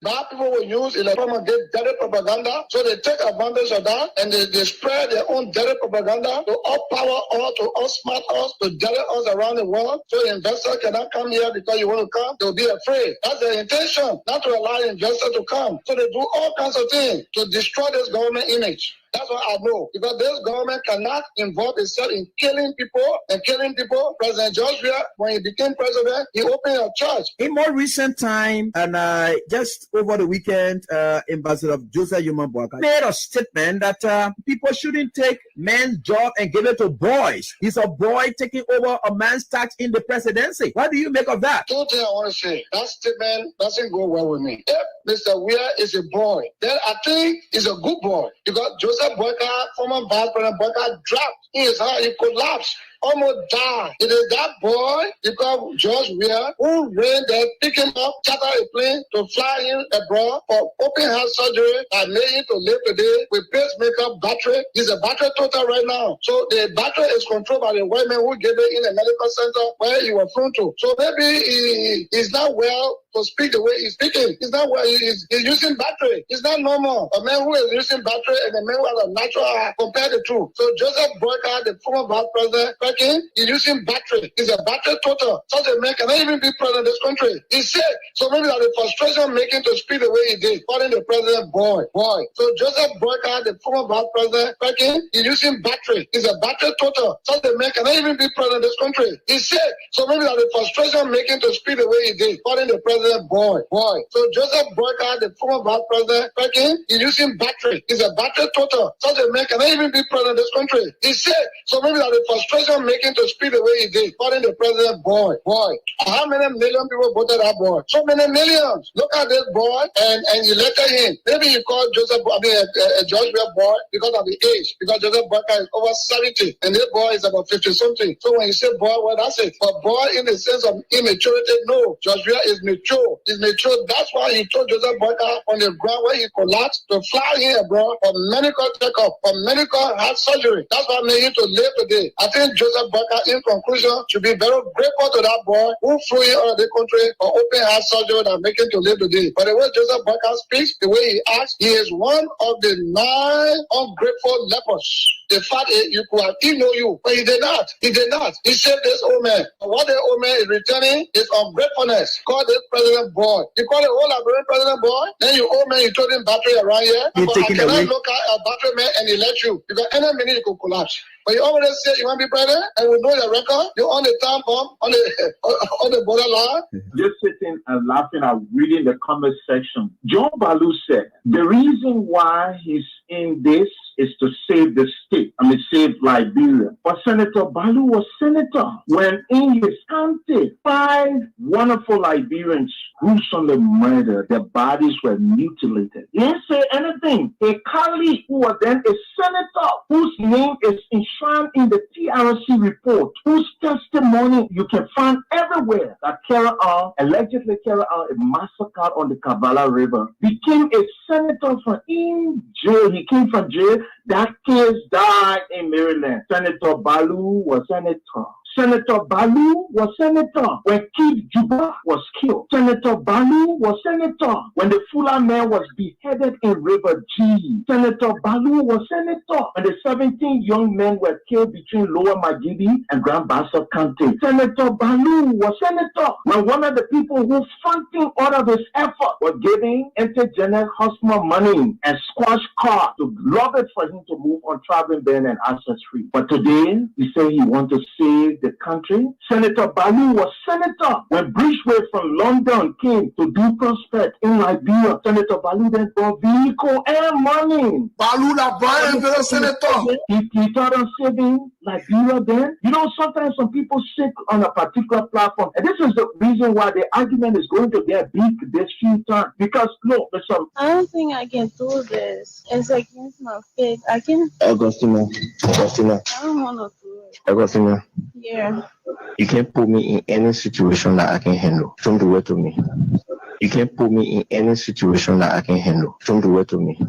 Bad people will use electoral get dirty propaganda, so they take advantage of that and they spread their own dirty propaganda to outpower us, to outsmart us, to dirty us around the world, so the investor cannot come here because you want to come. They'll be afraid. That's their intention, not to allow the investor to come. So they do all kinds of things to destroy this government image. That's what I know. Because this government cannot involve itself in killing people and killing people. President Joshua, when he became president, he opened a church. In more recent time, and just over the weekend, Ambassador Joseph Yuma Boakai made a statement that people shouldn't take men's job and give it to boys. He's a boy taking over a man's tax in the presidency. What do you make of that? Two things I want to say. That statement doesn't go well with me. If Mr. Weir is a boy, then I think he's a good boy. Because Joseph Boakai, former Vice President Boakai, dropped in his heart. He collapsed, almost died. It is that boy, because George Weir, who ran there, pick him up, charter a plane to fly him abroad for open heart surgery and made him to live today with pacemaker battery. He's a battery total right now. So the battery is controlled by the white man who gave it in a medical center where he was flown to. So maybe he's not well to speak the way he's speaking. He's not well. He's using battery. It's not normal. A man who is using battery and a man who has a natural eye, compare the two. So Joseph Boakai, the former vice president, he's using battery. He's a battery total. Such a man cannot even be president of this country. He's sick. So maybe that the frustration making to speak the way he did, calling the president boy. So Joseph Boakai, the former vice president, he's using battery. He's a battery total. Such a man cannot even be president of this country. He's sick. So maybe that the frustration making to speak the way he did, calling the president boy. So Joseph Boakai, the former vice president, he's using battery. He's a battery total. Such a man cannot even be president of this country. He's sick. So maybe that the frustration making to speak the way he did, calling the president boy. How many million people voted that boy? So many millions. Look at this boy and elected him. Maybe you call Joseph, George Weir boy because of the age, because Joseph Boakai is over 70 and this boy is about 50 something. So when you say boy, well, that's it. But boy in the sense of immaturity, no. George Weir is mature. He's mature. That's why he told Joseph Boakai on the ground where he collapsed to fly him abroad for medical checkup, for medical heart surgery. That's what made him to live today. I think Joseph Boakai, in conclusion, should be very grateful to that boy who flew him out of the country for open heart surgery and make him to live today. But the way Joseph Boakai speaks, the way he acts, he is one of the 9 ungrateful lepers. The fact is, you could have know you, but he did not. He did not. He saved this old man. But what the old man is returning is ungratefulness. Call this president boy. You call the whole Liberian president boy, then you old man, you told him battery around here. But I cannot look at a battery man and elect you, because any minute you could collapse. But you already say you want to be president, and we know your record. You're on the time bomb, on the borderline. Just sitting and laughing and reading the comment section. John Baloo said, the reason why he's in this is to save the state. Save Liberia. But Senator Baloo was senator when in his county, 5 wonderful Liberians gruesomely murdered. Their bodies were mutilated. He didn't say anything. A colleague who was then a senator, whose name is enshrined in the TRC report, whose testimony you can find everywhere, that allegedly Carol Al, a massacre on the Kavala River, became a senator from in jail. He came from jail. That case died in Maryland. Senator Baloo was senator. Senator Baloo was senator when Keith Juba was killed. Senator Baloo was senator when the Fula man was beheaded in River G. Senator Baloo was senator when the 17 young men were killed between Lower Magidi and Grand Bassa County. Senator Baloo was senator when one of the people who funding all of his effort was giving Intergenet Hosmer money and squash car to lobby for him to move on traveling ban and access free. But today, he say he want to save the country. Senator Baloo was senator when Bridgeway from London came to do prospect in Liberia. Senator Baloo then brought vehicle and money. Baloo la buy senator. He thought of saving Liberia then. You know, sometimes some people sit on a particular platform, and this is the reason why the argument is going to get big this few times. Because look, there's some. I don't think I can do this. It's against my faith. Augustina. I don't want to do it. Augustina. Yeah. You can't put me in any situation that I can handle. Don't do it to me. You can't put me in any situation that I can handle. Don't do it to me.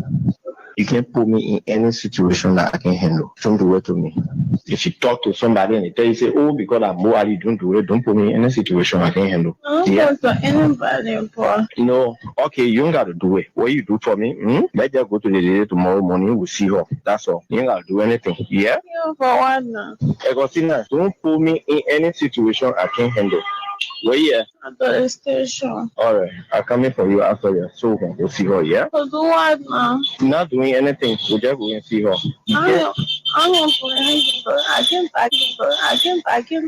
You can't put me in any situation that I can handle. Don't do it to me. If you talk to somebody and they tell you, say, oh, because I'm more, you don't do it, don't put me in a situation I can handle. I don't Yeah. talk to anybody, boy. No, okay, you ain't got to do it. What you do for me? Let's just go to the lady tomorrow morning. We'll see her. That's all. You ain't got to do anything. Yeah? Yeah, for what now? Agostina, don't put me in any situation I can't handle. Well, yeah. At the station. All right. I'll come in for you after you. So we'll see her. Yeah? To do what now? Not doing anything. We'll just go and see her. Yeah. I don't do anything, but I can't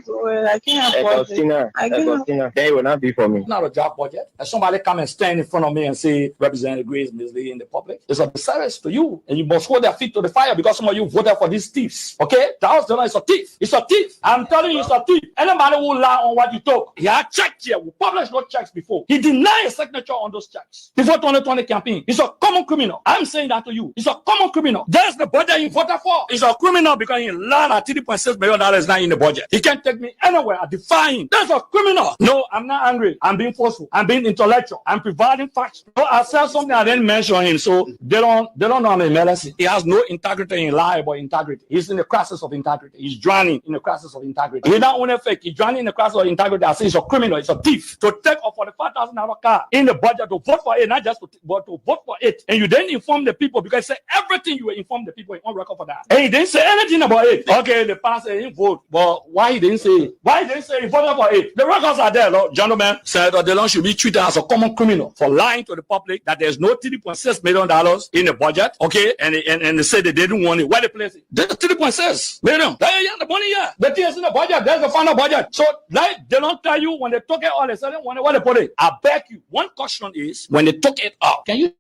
do it. I can't afford it. Agostina, then it will not be for me. It's not a job budget. And somebody come and stand in front of me and say, Representative Grace misleading the public. It's a disservice to you. And you must hold their feet to the fire because some of you voted for these thieves. Okay? The House is a thief. It's a thief. I'm telling you, it's a thief. Anybody who lie on what you took, he had checked here. We published no checks before. He denied a signature on those checks before 2020 campaign. He's a common criminal. I'm saying that to you. He's a common criminal. There's the budget he voted for. He's a criminal because he lied at $3.6 million is not in the budget. He can't take me anywhere. I defy him. That's a criminal. No, I'm not angry. I'm being forceful. I'm being intellectual. I'm providing facts. So I said something I didn't mention him. So they don't know the medicine. He has no integrity in lie about integrity. He's in the crisis of integrity. He's drowning in the crisis of integrity. He's not only fake. He's drowning in the crisis of integrity. I say he's a criminal. He's a thief. To take a $45,000 car in the budget to vote for it, not just but to vote for it. And you didn't inform the people because say everything you will inform the people on record for that. And he didn't say anything about it. Okay, the pastor didn't vote. But why he didn't say it? Why he didn't say he voted for it? The records are there, Lord. Gentlemen. Senator Delon should be treated as a common criminal for lying to the public that there's no $3.6 million in the budget. Okay, and they said they didn't want it. Where they place it? There's $3.6 million. The money here. The thing is in the budget. There's the final budget. So like they don't tell you when they took it all of a sudden where they put it. I beg you. One caution is when they took it out. Can you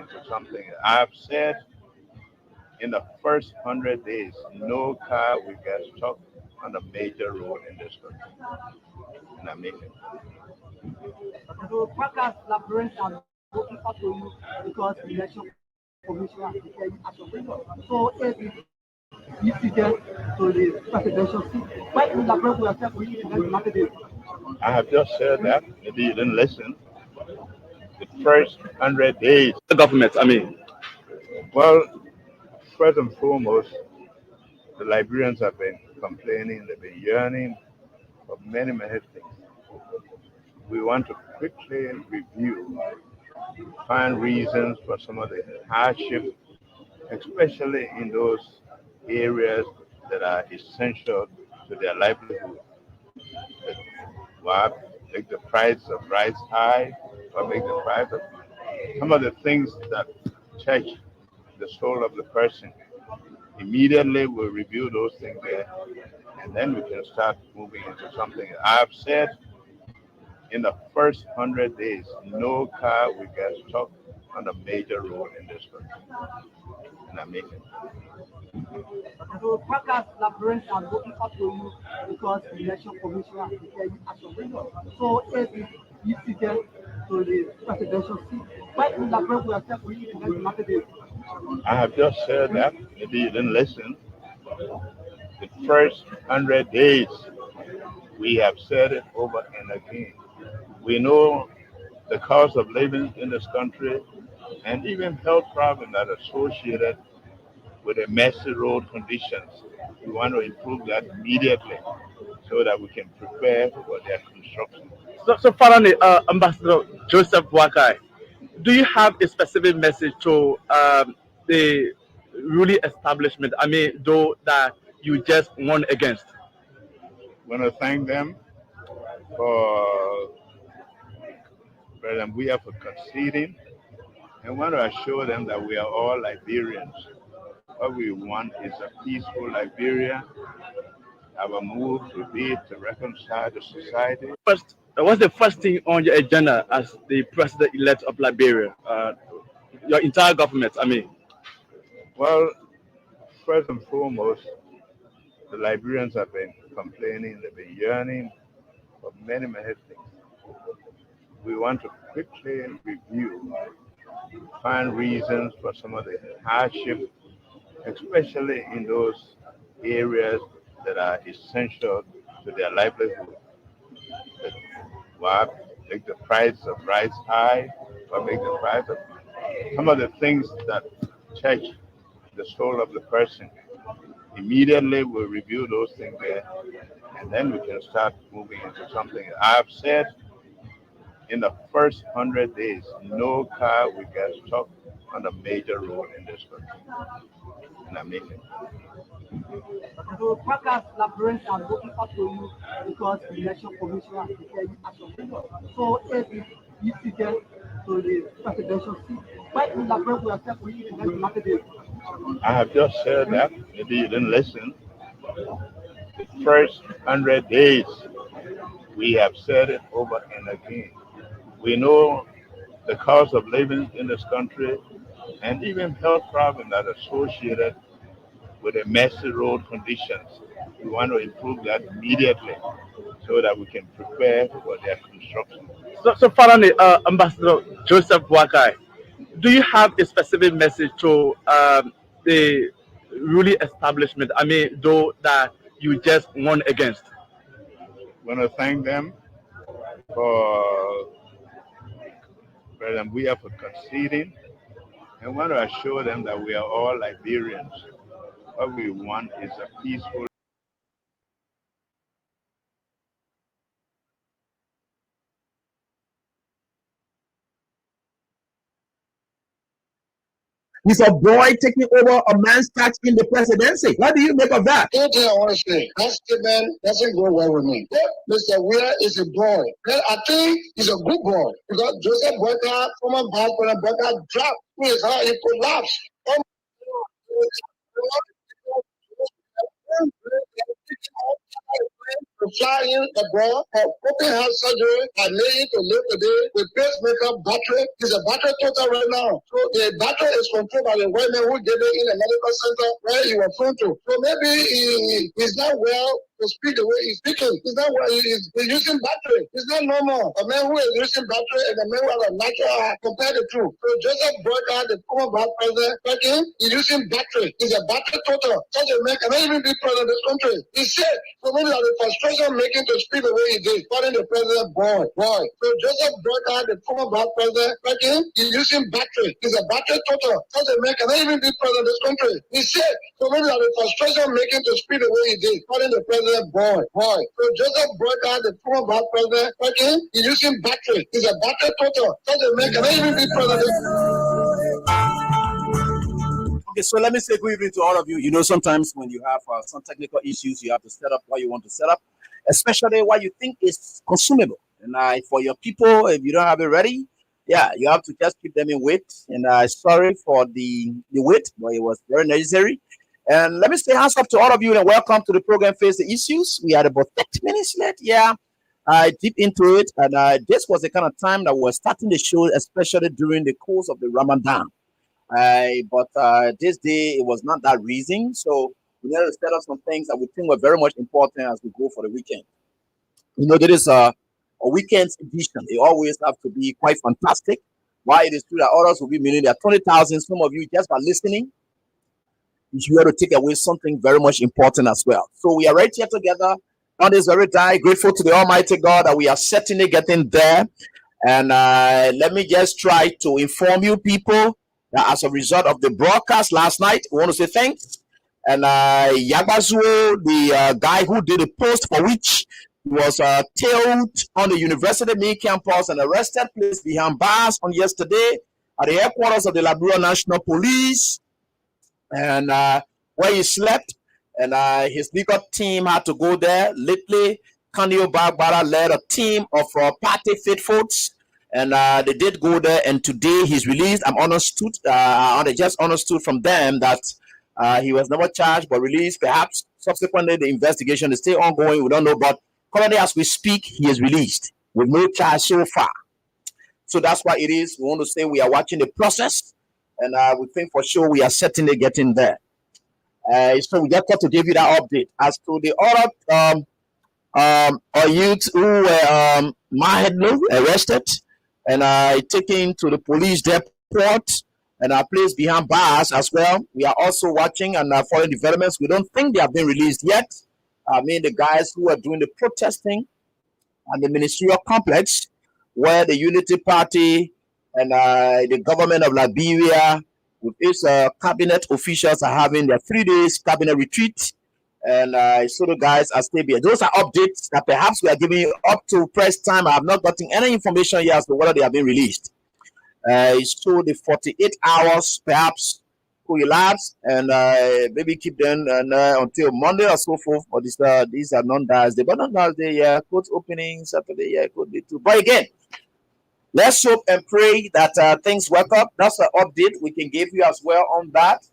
into something. I've said in the first 100 days, no car will get stuck on a major road in this country. And I mean it. So Parker's labyrinth are looking up to you because the election commission has declared you as your winner. So if you get to the presidential seat, why will labyrinth will accept for you in the next 100 days? I have just said that. Maybe you didn't listen. The first 100 days. The government, I mean. Well, first and foremost, the Liberians have been complaining, they've been yearning for many, many things. We want to quickly review, find reasons for some of the hardship, especially in those areas that are essential to their livelihood. Why make the price of rice high, or make the price of some of the things that touch the soul of the person. Immediately we'll review those things there, and then we can start moving into something. I've said in the first 100 days, no car will get stuck on a major road in this country. And I mean it. So Parker's labyrinth are looking up to you because the election commission has declared you as your winner. So if you get to the presidential seat, why will labyrinth will accept for you in the next 100 days? I have just said that. Maybe you didn't listen. The first 100 days, we have said it over and again. We know the cost of living in this country and even health problems that are associated with the messy road conditions. We want to improve that immediately so that we can prepare for their construction. So finally, Ambassador Joseph Boakai, do you have a specific message to the ruling establishment? I mean, though that you just won against. I want to thank them for President Buya for conceding, and want to assure them that we are all Liberians. What we want is a peaceful Liberia. Our move will be to reconcile the society. First, what's the first thing on your agenda as the president-elect of Liberia? Your entire government, I mean. Well, first and foremost, the Liberians have been complaining, they've been yearning for many, many things. We want to quickly review, find reasons for some of the hardship, especially in those areas that are essential to their livelihood. Why make the price of rice high, or make the price of some of the things that touch the soul of the person. Immediately we'll review those things there, and then we can start moving into something. I've said in the first 100 days, no car will get stuck on a major road in this country. And I mean it. So Parker's labyrinth are looking up to you because the election commission has declared you as your winner. So if you get to the presidential seat, why will labyrinth will accept for you in the next 100 days? I have just said that. Maybe you didn't listen. The first 100 days, we have said it over and again. We know the cost of living in this country and even health problems that are associated with the messy road conditions. We want to improve that immediately so that we can prepare for their construction. So finally, Ambassador Joseph Boakai, do you have a specific message to the ruling establishment? I mean, though that you just won against. I want to thank them for President Buya for conceding, and want to assure them that we are all Liberians. What we want is a peaceful. He's a boy taking over a man's tax in the presidency. What do you make of that? One thing I want to say, that statement doesn't go well with me. If Mr. Weir is a boy, then I think he's a good boy. Because Joseph Boakai, former Vice President Boakai, dropped his heart, he collapsed. fly in abroad for open heart surgery and lay to live today with pacemaker battery. It's a battery total right now. So the battery is controlled by the women who gave it in a medical center where you were flown to. So maybe he's not well to speak the way he's speaking. He's not well, he's using battery. It's not normal. A man who is using battery and a man who has a natural heart, compare the two. So Joseph Boyka, the former vice president, speaking, he's using battery. He's a battery total. Such a man cannot even be president of this country. He's sick. So maybe the frustration making to speak the way he did, calling the president boy. So Joseph Boyka, the former vice president, speaking, he's using battery. He's a battery total. Such a man cannot even be president of this country. He's sick. So maybe the frustration making to speak the way he did, calling the president boy. So Joseph Boyka, the former vice president, speaking, he's using battery. He's a battery total. Such a man cannot even be president. Okay, so let me say good evening to all of you. You know, sometimes when you have some technical issues, you have to set up what you want to set up, especially what you think is consumable. And for your people, if you don't have it ready, yeah, you have to just keep them in wait. And sorry for the wait, but it was very necessary. And let me say hands up to all of you and welcome to the program Face the Issues. We had about 30 minutes left. Yeah, I deep into it. And this was the kind of time that we were starting the show, especially during the course of the Ramadan. But this day, it was not that reason. So we need to set up some things that we think were very much important as we go for the weekend. You know, there is a weekend edition. It always have to be quite fantastic. Why it is true that others will be meaning there are 20,000. Some of you just by listening, you have to take away something very much important as well. So we are right here together on this very day, grateful to the Almighty God that we are certainly getting there. And let me just try to inform you people that as a result of the broadcast last night, we want to say thanks. And Yagbazuo, the guy who did the post for which he was tailed on the University main campus and arrested, placed behind bars on yesterday at the headquarters of the Liberia National Police, and where he slept, and his legal team had to go there. Lately, Kanio Bagbara led a team of party faithfuls, and they did go there, and today he's released. I just understood from them that he was never charged but released. Perhaps subsequently the investigation is still ongoing. We don't know, but currently as we speak, he is released with no charge so far. So that's why it is. We want to say we are watching the process, and we think for sure we are certainly getting there. So we just got to give you that update. As to the other youth who were Mahedlo arrested and taken to the police depot and are placed behind bars as well. We are also watching and following developments. We don't think they have been released yet. I mean, the guys who are doing the protesting at the ministerial complex, where the Unity Party and the government of Liberia with its cabinet officials are having their 3 days cabinet retreat. And so the guys are still here. Those are updates that perhaps we are giving you up to press time. I have not gotten any information yet as to whether they have been released. So the 48 hours perhaps could elapse and maybe keep them until Monday or so forth. But these are non-Thursday. But non-Thursday, yeah, court opening Saturday, yeah, could be too. But again, let's hope and pray that things work up. That's an update we can give you as well on that.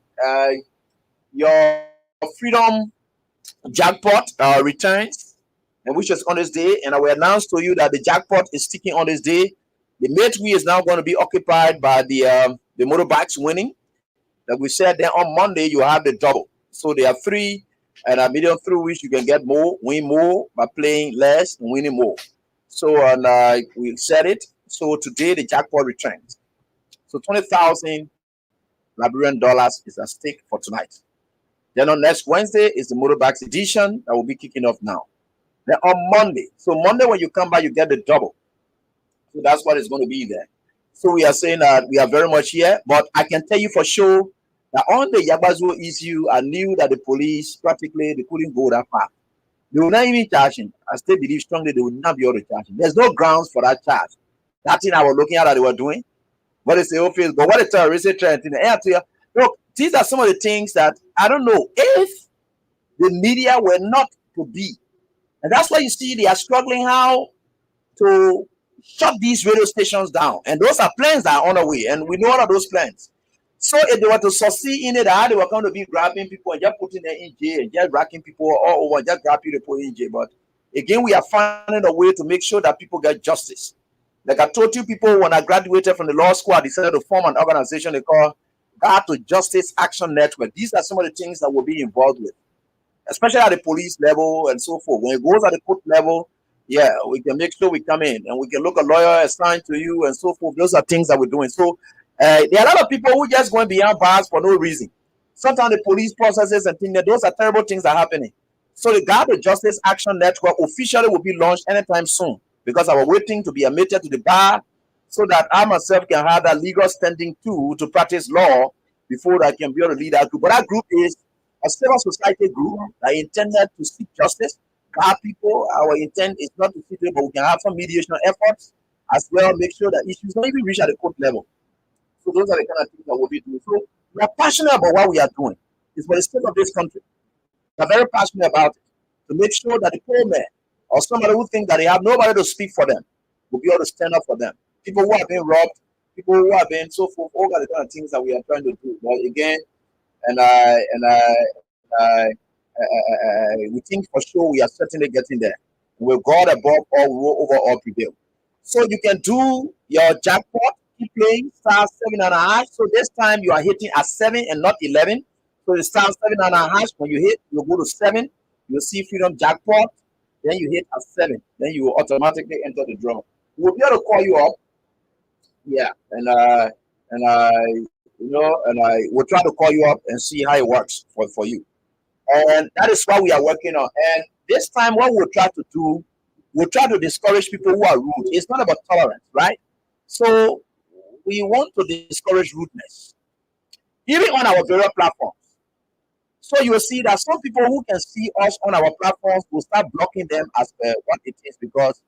Your freedom jackpot returns, and which is on this day, and I will announce to you that the jackpot is sticking on this day. The Metri is now going to be occupied by the motorbikes winning. Like we said, then on Monday you have the double. So there are 3 and a million through which you can get more, win more by playing less and winning more. So we said it. So today the jackpot returns. So 20,000 Liberian dollars is at stake for tonight. Then on next Wednesday is the motorbikes edition that will be kicking off now. Then on Monday, so Monday when you come back, you get the double. So that's what is going to be there. So we are saying that we are very much here, but I can tell you for sure that on the Yagbazuo issue, I knew that the police practically they couldn't go that far. They will not even charge him. I still believe strongly they will not be able to charge him. There's no grounds for that charge. That thing I was looking at that they were doing. What is the office? But what a terroristic trend in the air to you. Look, these are some of the things that I don't know if the media were not to be. And that's why you see they are struggling how to shut these radio stations down. And those are plans that are on the way. And we know all of those plans. So if they were to succeed in it, how they were going to be grabbing people and just putting them in jail and just racking people all over, just grab people in jail. But Again, we are finding a way to make sure that people get justice. Like I told you people, when I graduated from the law school, I decided to form an organization they call God to Justice Action Network. These are some of the things that we'll be involved with, especially at the police level and so forth. When it goes at the court level, yeah, we can make sure we come in and we can look a lawyer assigned to you and so forth. Those are things that we're doing. So there are a lot of people who just going beyond bars for no reason. Sometimes the police processes and things, those are terrible things that are happening. So the God to Justice Action Network officially will be launched anytime soon, because I was waiting to be admitted to the bar so that I myself can have that legal standing too to practice law before I can be able to lead that group. But that group is a civil society group that intended to seek justice. Our people, our intent is not to seek it, but we can have some mediation efforts as well, make sure that issues don't even reach at the court level. So those are the kind of things that we'll be doing. So we are passionate about what we are doing. It's for the state of this country. We are very passionate about it, to make sure that the poor man or somebody who thinks that they have nobody to speak for them will be able to stand up for them. People who have been robbed, people who have been so forth, all the kind of things that we are trying to do. But again, we think for sure we are certainly getting there. With God above all, will over all prevail. So you can do your jackpot, keep playing, star 7.5. So this time you are hitting at 7 and not 11. So you start 7.5. When you hit, you go to 7. You'll see Freedom Jackpot. Then you hit at 7. Then you will automatically enter the draw. We'll be able to call you up. Yeah, and I will try to call you up and see how it works for you. And that is what we are working on. And this time, what we'll try to do, we'll try to discourage people who are rude. It's not about tolerance, right? So we want to discourage rudeness, even on our various platforms. So you will see that some people who can see us on our platforms will start blocking them as what it is, because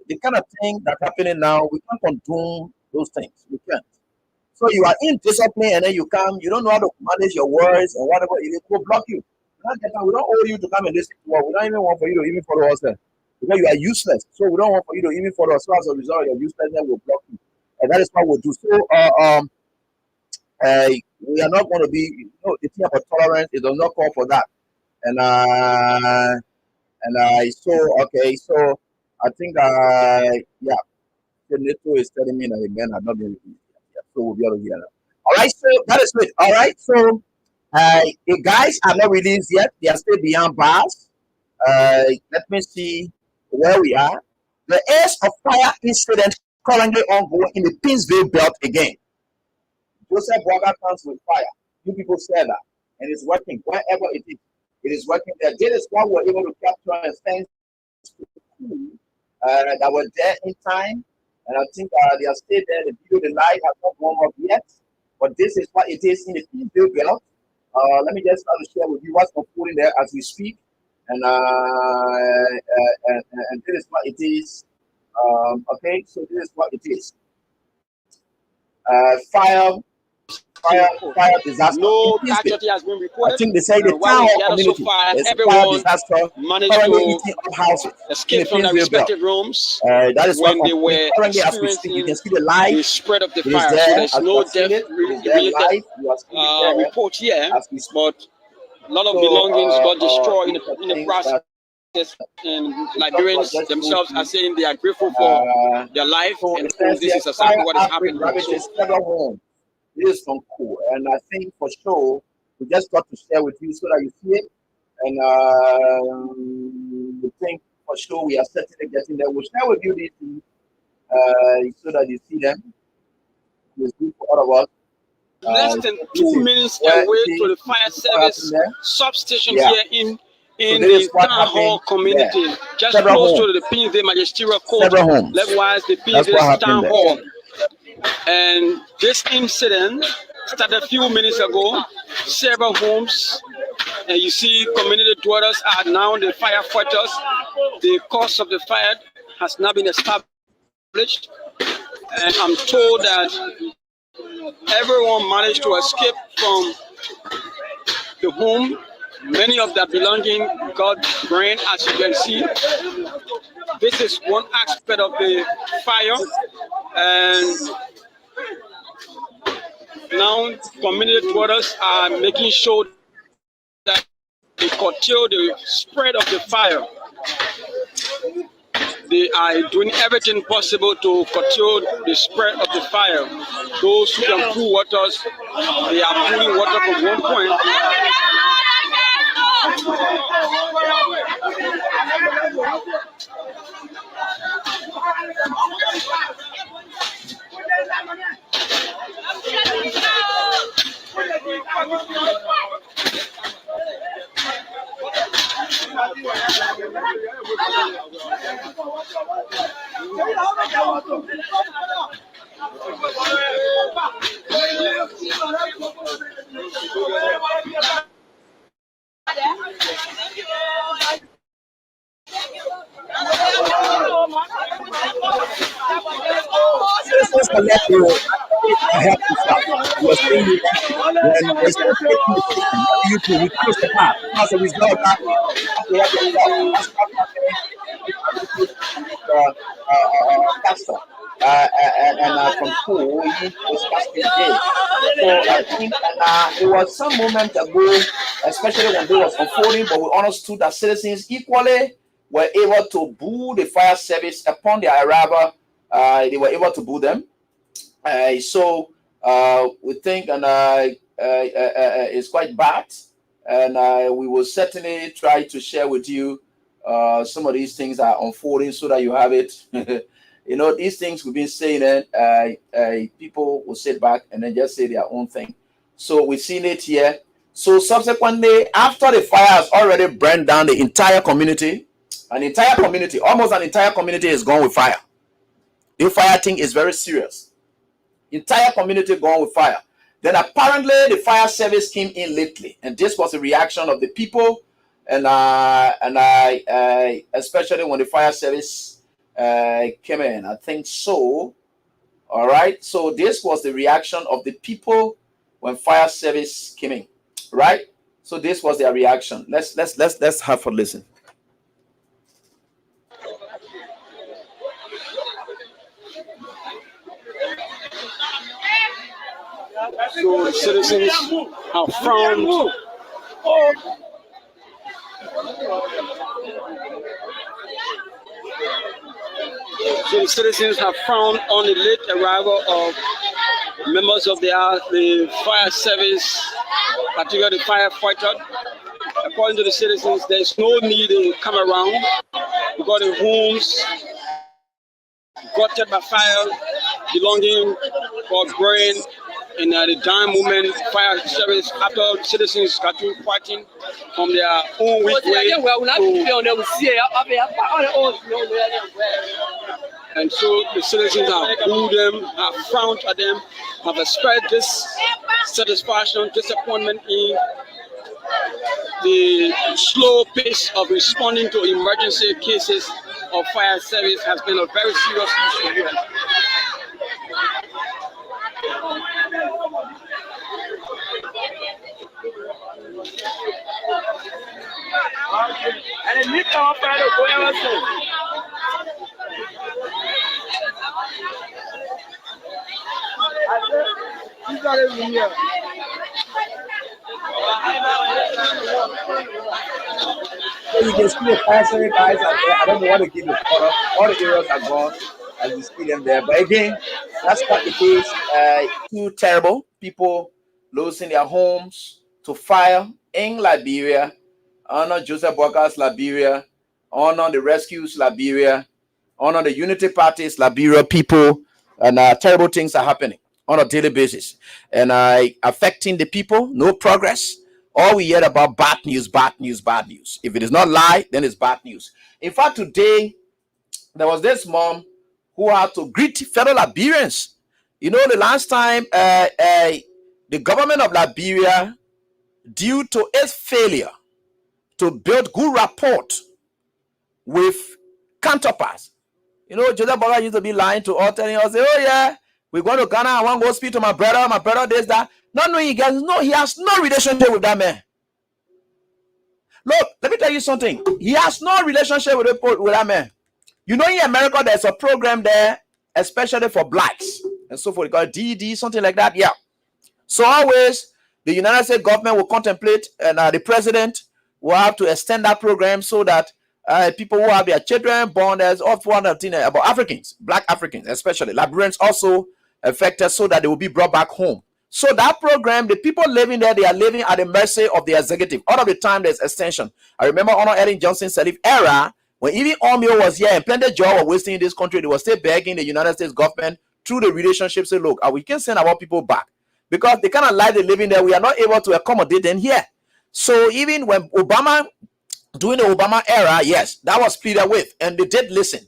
the kind of thing that's happening now, we can't condone those things. We can't. So you are in discipline and then you come, you don't know how to manage your words and whatever, it will block you. We don't owe you to come and listen to us. We don't even want for you to even follow us there, because you are useless. So we don't want for you to even follow us. So as a result, your uselessness will block you. And that is what we'll do. So we are not going to be, the thing about tolerance, it does not call for that. So I think the NATO is telling me that the men have not been released. So we'll be able to hear that. All right, so that is it. All right, so the guys are not released yet. They are still beyond bars. Let me see where we are. There is a fire incident currently ongoing in the Pittsville belt again. Joseph Boaga comes with fire. You people say that, and it's working wherever it is. It is working there. This is what we're able to capture and send that were there in time, and I think they are still there. The video, the light has not gone up yet, but this is what it is in the Pittsville belt. Let me just start to share with you what's unfolding there as we speak, and this is what it is. Okay, so this is what it is. Fire disaster. No casualty has been reported. I think they say the town community is fire disaster. Managed currently to eating up houses. escape from their respective rooms That is when what they were currently as we speak. You can see the light. the spread of the It is fire. So there. there's As no you are seeing death it, it is there related live. You are seeing it there report here, as we speak. but a lot of So, belongings got destroyed in these are the things process. And Liberians just themselves go are saying they are grateful for uh, their life, so and it says this here, is exactly fire what is outbreak happening. So ravages several homes. This is from cool, and I think for sure we just got to share with you so that you see it, and we think for sure we are certainly getting there. We'll share with you these things so that you see them. It's good for all of us. less than This 2 is minutes where away it to is. the fire This is what happened service there. substation Yeah. here So in this the is what town hall happened community, there. just Several close homes. to the Pittsville Magisterial Court, Several homes. likewise the That's what Pittsville happened town there. hall. And this incident started a few minutes ago. Several homes, and you see community dwellers are now the firefighters. The cause of the fire has not been established, and I'm told that everyone managed to escape from the home. Many of their belongings got burned, as you can see. This is one aspect of the fire, and now community dwellers are making sure that they curtail the spread of the fire. they are doing everything possible to curtail the spread of the fire. Those who can pull waters, they are pulling water from one point. Citizens collect to help yourself. You are saying that when there's no safety in the system, what do? You close the path. As a result of that, you have to help yourself. That's what's happening. Pastor. And from school, we discussed this day. So I think it was some moment ago, especially when they was unfolding, but we understood that citizens equally were able to boo the fire service upon their arrival. They were able to boo them. So we think it's quite bad, and we will certainly try to share with you some of these things are unfolding so that you have it. You know, these things we've been saying that people will sit back and then just say their own thing. So we've seen it here. So subsequently, after the fire has already burned down the entire community, almost an entire community is gone with fire. The fire thing is very serious. Entire community gone with fire. Then apparently the fire service came in lately, and this was the reaction of the people, and especially when the fire service came in. I think so. All right. So this was the reaction of the people when fire service came in. Right. So this was their reaction. Let's have a listen. So the citizens have frowned. So the citizens have frowned on the late arrival of members of the fire service, particularly the firefighter. According to the citizens, there is no need to come around because the homes gutted by fire belonging for grain. In the dying moment, fire service, after citizens got through fighting from their own weak way. And so the citizens have booed them, have frowned at them, have expressed dissatisfaction, disappointment in the slow pace of responding to emergency cases of fire service has been a very serious issue here. So you can see the fire service guys out there. I don't know what to give you. All the areas are gone as you see them there. But again, that's not the case. Too terrible. People losing their homes to fire in Liberia, honor Joseph Boyka's Liberia, honor the Rescues Liberia, honor the Unity Party's Liberia people, and terrible things are happening on a daily basis, and affecting the people. No progress. All we hear about bad news, bad news, bad news. If it is not lie, then it's bad news. In fact, today there was this mom who had to greet fellow Liberians. You know, the last time the government of Liberia, due to its failure to build good rapport with counterparts, you know, Joseph Boyka used to be lying to all, telling us, oh yeah, we're going to Ghana, I want to go speak to my brother this, that. Not knowing he has no relationship with that man. Look, let me tell you something. He has no relationship with that man. You know, in America, there's a program there, especially for blacks. And so forth, called DED, something like that. Yeah. So always, the United States government will contemplate, and the president will have to extend that program so that people who have their children born as of one thing about Africans, black Africans, especially Liberians also affected, so that they will be brought back home. So that program, the people living there, they are living at the mercy of the executive. All of the time, there's extension. I remember Honor Ellen Johnson Sirleaf era, when even Omeo was here and plenty of jobs were wasting in this country, they were still begging the United States government through the relationship, say, look, we can send our people back. Because the kind of life they're living there, we are not able to accommodate them here. So even when Obama, during the Obama era, yes, that was pleaded with, and they did listen.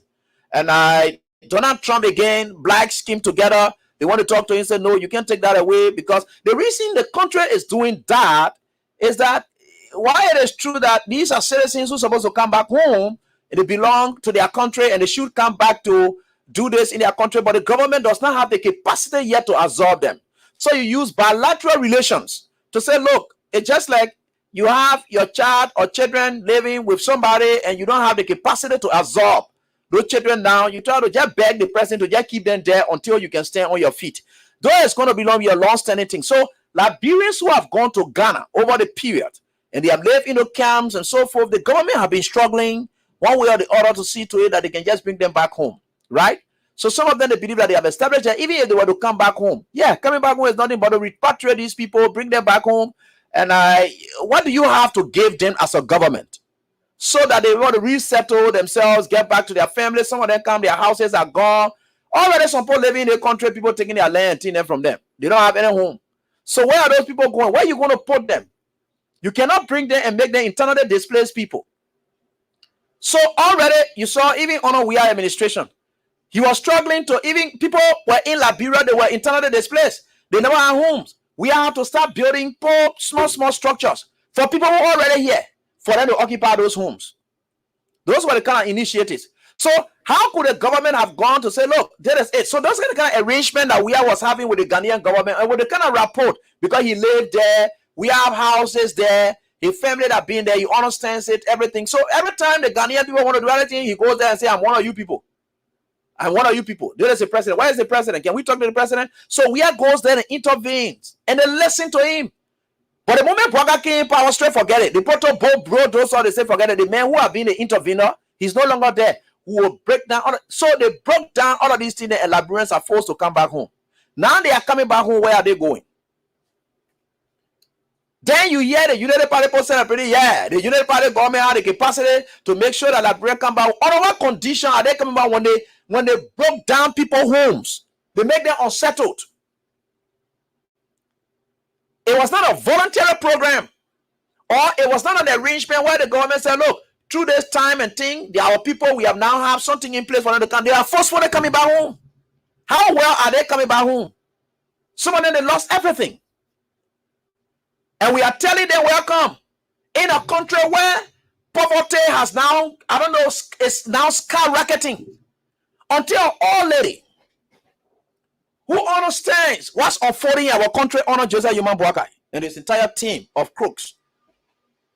And Donald Trump again, blacks came together. They want to talk to him and say, no, you can't take that away, because the reason the country is doing that is that while it is true that these are citizens who are supposed to come back home, and they belong to their country and they should come back to do this in their country, but the government does not have the capacity yet to absorb them. So you use bilateral relations to say, look, it's just like you have your child or children living with somebody and you don't have the capacity to absorb those children now. You try to just beg the president to just keep them there until you can stand on your feet. Though it's going to be a long-standing thing. So Liberians who have gone to Ghana over the period and they have lived in the camps and so forth, the government have been struggling one way or the other to see to it that they can just bring them back home, right? So some of them, they believe that they have established that even if they were to come back home, yeah, coming back home is nothing but to repatriate these people, bring them back home. And what do you have to give them as a government so that they want to resettle themselves, get back to their families? Some of them come, their houses are gone. Already some people living in the country, people taking their land, taking them from them. They don't have any home. So where are those people going? Where are you going to put them? You cannot bring them and make them internally displaced people. So already you saw even under Weah administration, he was struggling to, even people were in Liberia, they were internally displaced. They never had homes. We have to start building small structures for people who are already here, for them to occupy those homes. Those were the kind of initiatives. So how could the government have gone to say, look, there is it? So those are the kind of arrangement that we was having with the Ghanaian government and with the kind of rapport, because he lived there, we have houses there, his family that been there, he understands it, everything. So every time the Ghanaian people want to do anything, he goes there and say, I'm one of you people. And one of you people, there is a president. Where is the president? Can we talk to the president? So Weah goes there and intervenes and they listen to him. But the moment Bwaga came in power, straight forget it. The Porto bro, those all they say forget it. The man who have been the intervener, he's no longer there. Who will break down so they broke down all of these things, and Liberians are forced to come back home. Now they are coming back home. Where are they going? Then you hear the United Party celebrating, yeah, the United Party government had the capacity to make sure that Liberia come back. Under what condition are they coming back when they broke down people's homes? They make them unsettled. It was not a voluntary program, or it was not an arrangement where the government said, look, through this time and thing, our people, we have now have something in place for them to come. They are forcefully coming back home. How well are they coming back home? Some of them, they lost everything. And we are telling them welcome in a country where poverty has now, I don't know, it's now skyrocketing. Until old lady who understands what's unfolding in our country, Honor Joseph Yuman Boakai and his entire team of crooks,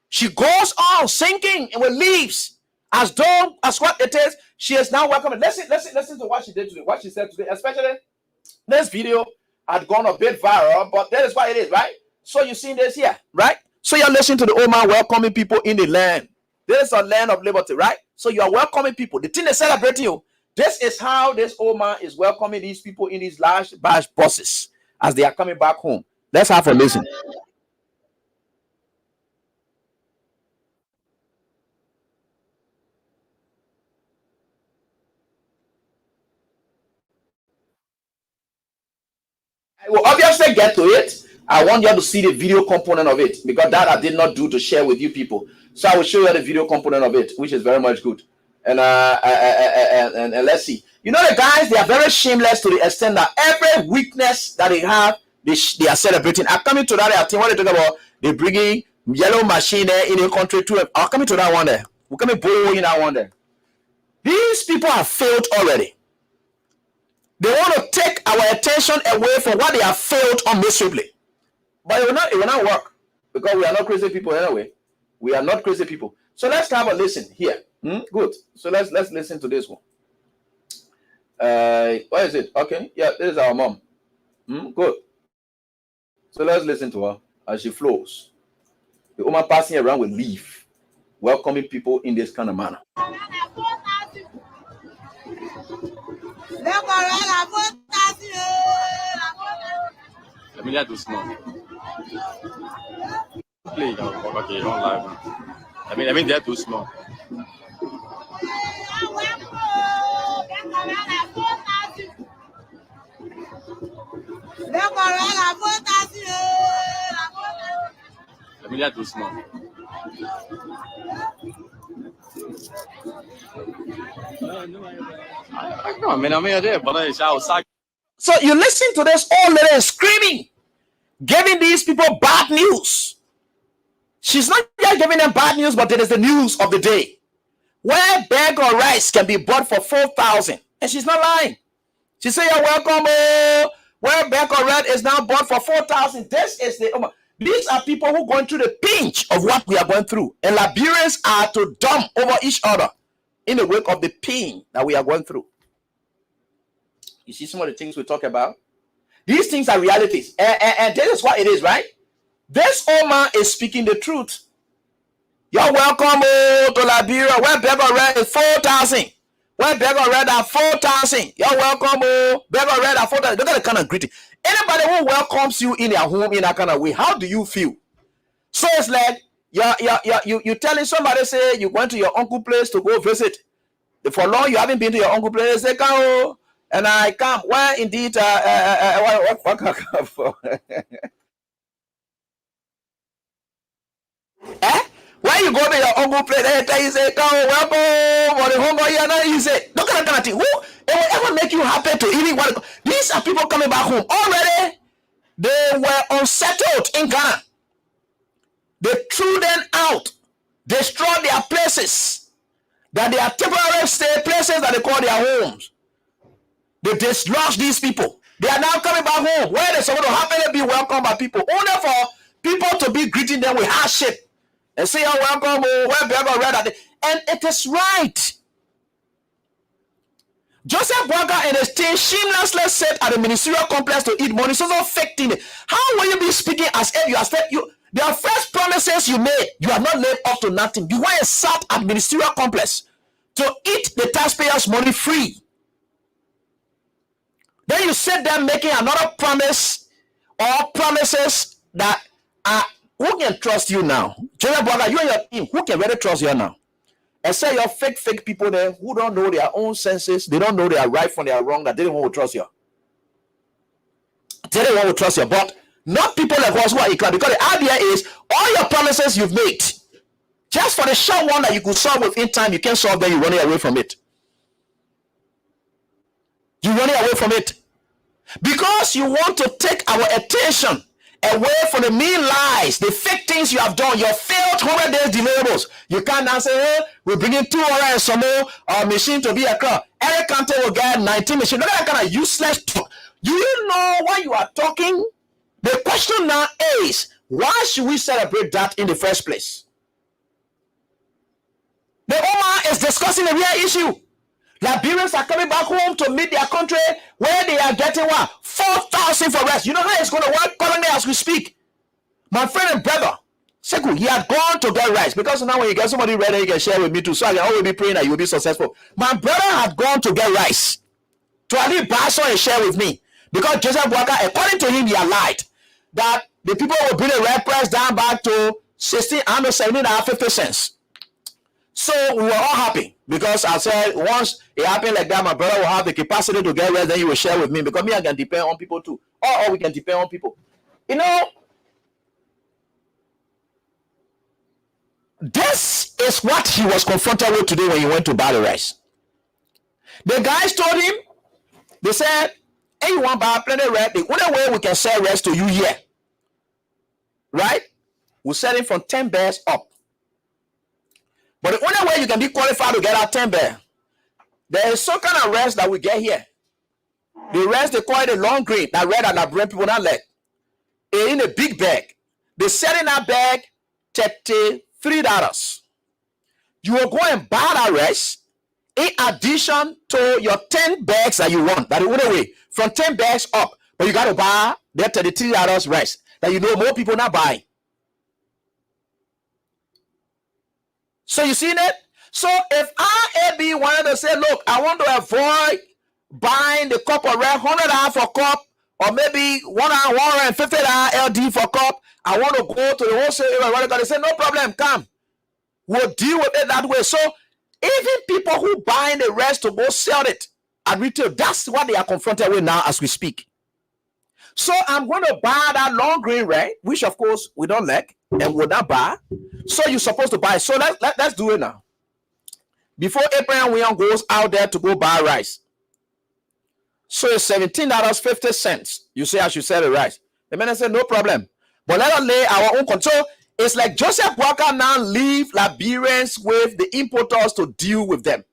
she goes on sinking and with leaves as though as what it is. She is now welcoming. Listen to what she did today, what she said today. Especially this video had gone a bit viral, but that is what it is, right? So you seen this here, right? So you're listening to the old man welcoming people in the land. This is a land of liberty, right? So you are welcoming people. The thing they celebrate you. This is how this old man is welcoming these people in these large buses as they are coming back home. Let's have a listen. I will obviously get to it. I want you to see the video component of it, because that I did not do to share with you people. So I will show you the video component of it, which is very much good. And let's see. You know, the guys, they are very shameless to the extent that every weakness that they have, they are celebrating. I'm coming to that. I think what they talk about, they bringing yellow machine there in the country too. I'm coming to that one there. We're coming borrowing that one there. These people have failed already. They want to take our attention away from what they have failed on miserably. But it will not work, because we are not crazy people anyway. We are not crazy people. So let's have a listen here. Good. So let's listen to this one. What is it? Okay. Yeah, this is our mom. Good. So let's listen to her as she flows. The woman passing around with leaf welcoming people in this kind of manner. Let me get too small. Play, okay, don't live. I mean, they're too small. Let me get too small. So you listen to this old lady screaming, giving these people bad news. She's not just giving them bad news, but it is the news of the day. Where bag of rice can be bought for 4,000. And she's not lying. She said, you're welcome. Where bag of rice is now bought for 4,000. These are people who are going through the pinch of what we are going through. And Liberians are to dump over each other in the wake of the pain that we are going through. You see some of the things we talk about? These things are realities. And this is what it is, right? This old man is speaking the truth. You're welcome to Liberia. Where beggar red is 4,000. Where beggar red are 4,000. You're welcome. Beggar red are 4,000. Look at the kind of greeting. Anybody who welcomes you in your home in that kind of way, how do you feel? So it's like you telling somebody, say you went to your uncle place to go visit. For long you haven't been to your uncle place. They say, come, and I come. Where indeed? What can I come for? When you go to your uncle place, they tell you, say, come, welcome, or the hunger here, now you say, look at that kind of thing. Who it will ever make you happy to even want to go? These are people coming back home. Already, they were unsettled in Ghana. They threw them out, destroyed their places, that they are temporary stay places that they call their homes. They dislodged these people. They are now coming back home, where they're supposed to happily be welcomed by people, only for people to be greeting them with hardship. And say, oh, welcome, and it is right. Joseph Boakai and his team shamelessly sat at the ministerial complex to eat money. So not fake thing. How will you be speaking as if you are their first promises you made, you have not lived up to nothing. You went and sat at ministerial complex to eat the taxpayers' money free. Then you sit there making another promise or promises that are. Who can trust you now? Joseph Boakai, you and your team, who can really trust you now? And say your fake people there who don't know their own senses, they don't know they are right from their wrong, that they don't want to trust you. They don't want to trust you, but not people like us who are equal, because the idea is all your promises you've made, just for the short one that you could solve within time, you can't solve them, you're running away from it. You're running away from it. Because you want to take our attention away from the mean lies, the fake things you have done, your failed 100 days deliverables. You can't now say, hey, we're bringing 200 and some more machine to be a crowd. Every country will get 19 machines. Look at that kind of useless talk. Do you know why you are talking? The question now is, why should we celebrate that in the first place? The Omar is discussing a real issue. Liberians are coming back home to meet their country where they are getting what? 4,000 for rest. You know how it's going to work currently as we speak? My friend and brother, Seku, he had gone to get rice, because now when you get somebody ready, you can share with me too. So I can always be praying that you will be successful. My brother had gone to get rice to at least buy some and share with me, because Joseph Boakai, according to him, he had lied that the people will bring the red price down back to 17.50 cents. So we were all happy, because I said once it happened like that, my brother will have the capacity to get rest, then he will share with me, because me, I can depend on people too. Or we can depend on people. You know, this is what he was confronted with today when he went to buy the rice. The guys told him, they said, hey, you want to buy plenty of rice? The only way we can sell rice to you here, right? We'll sell it from 10 bears up. But the only way you can be qualified to get that 10 bear, there is some kind of rice that we get here. The rice, they call it a long grain, that red and that brain people not like. In a big bag. They sell in that bag $33. You will go and buy that rice in addition to your 10 bags that you want. That the only way, from 10 bags up. But you got to buy that $33 rice that you know more people not buying. So you seen it? So if RAB wanted to say, look, I want to avoid buying the cup of red, $100 for cup, or maybe $150 LD for cup, I want to go to the wholesale. They say, no problem, come. We'll deal with it that way. So even people who buy the rest to go sell it at retail, that's what they are confronted with now as we speak. So I'm going to buy that long green red, which of course we don't like and will not buy. So you're supposed to buy. So let's do it now. Before Abraham Williams goes out there to go buy rice. So it's $17.50. You say I should sell the rice. The man said, no problem. But let us lay our own control. It's like Joseph Boakai now leave Liberians with the importers to deal with them.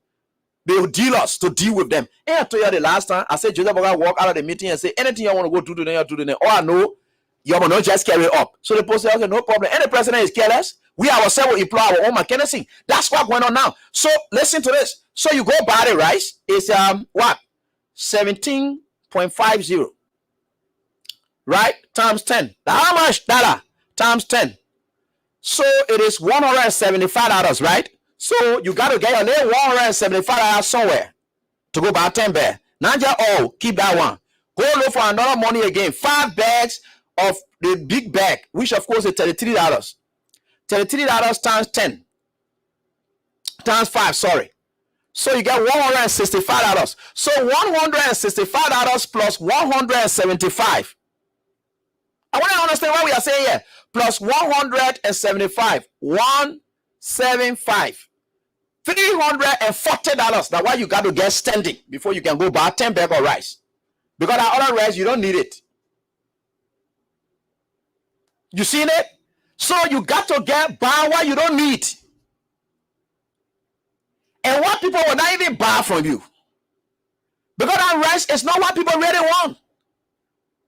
The dealers to deal with them. And I told you the last time, I said Joseph Boakai walk out of the meeting and say, anything you want to go do today, do today. All I know, you will not just carry it up. So the post said, okay, no problem. And the president is careless. We ourselves will employ our own mechanism. That's what's going on now. So listen to this. So you go buy the rice. It's what? 17.50. Right? Times 10. Now how much dollar? Times 10. So it is $175, right? So you got to get your name $175 somewhere to go buy 10 bags. Now just keep that one. Go look for another money again. 5 bags of the big bag, which of course is $33. $33 times 10. Times 5, sorry. So you get $165. So $165 plus 175. I want to understand what we are saying here. Plus 175. 175. $340. That's why you got to get standing before you can go buy 10 bags of rice. Because that other rice, you don't need it. You seen it? So you got to buy what you don't need. And what people will not even buy from you. Because that rice is not what people really want.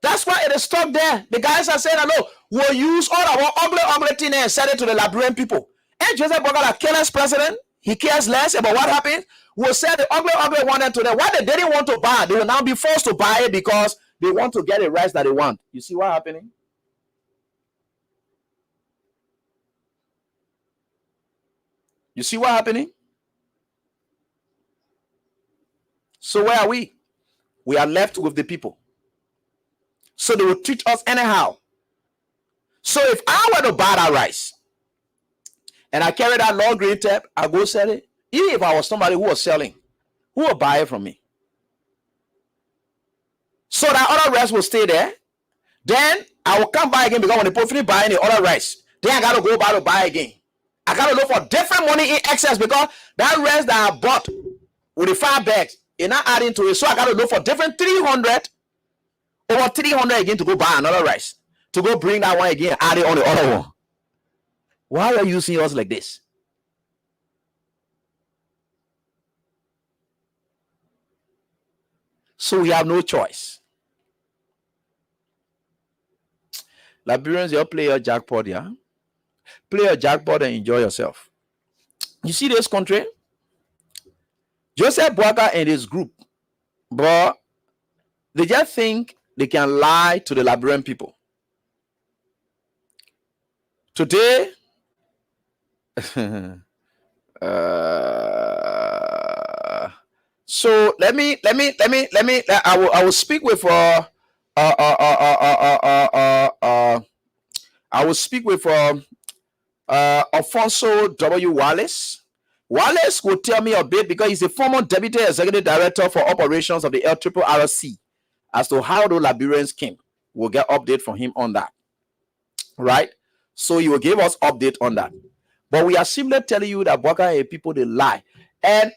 That's why it is stuck there. The guys are saying, look, we'll use all our ugly thing and sell it to the Liberian people. And Joseph Boakai, a careless president, he cares less about what happened. We'll sell the ugly one to them. What they didn't want to buy, they will now be forced to buy it because they want to get the rice that they want. You see what happening? You see what happening? So where are we? We are left with the people. So they will treat us anyhow. So if I were to buy that rice and I carry that long green tape, I go sell it. Even if I was somebody who was selling, who will buy it from me? So that other rice will stay there. Then I will come buy again because when the people finish buying the other rice, then I got to go back to buy again. I got to look for different money in excess because that rice that I bought with the 5 bags is not adding to it. So I got to look for different 300, over 300 again to go buy another rice. To go bring that one again, add it on the other one. Why are you seeing us like this? So we have no choice. Liberians, you play your jackpot, yeah? Play your jackpot and enjoy yourself. You see this country? Joseph Boakai and his group, but they just think they can lie to the Liberian people. Today, so let me. I will speak with Alfonso W. Wallace. Wallace will tell me a bit because he's a former deputy executive director for operations of the LRRC as to how the Liberians came. We'll get update from him on that. Right? So he will give us update on that. But we are simply telling you that Boakai people, they lie. And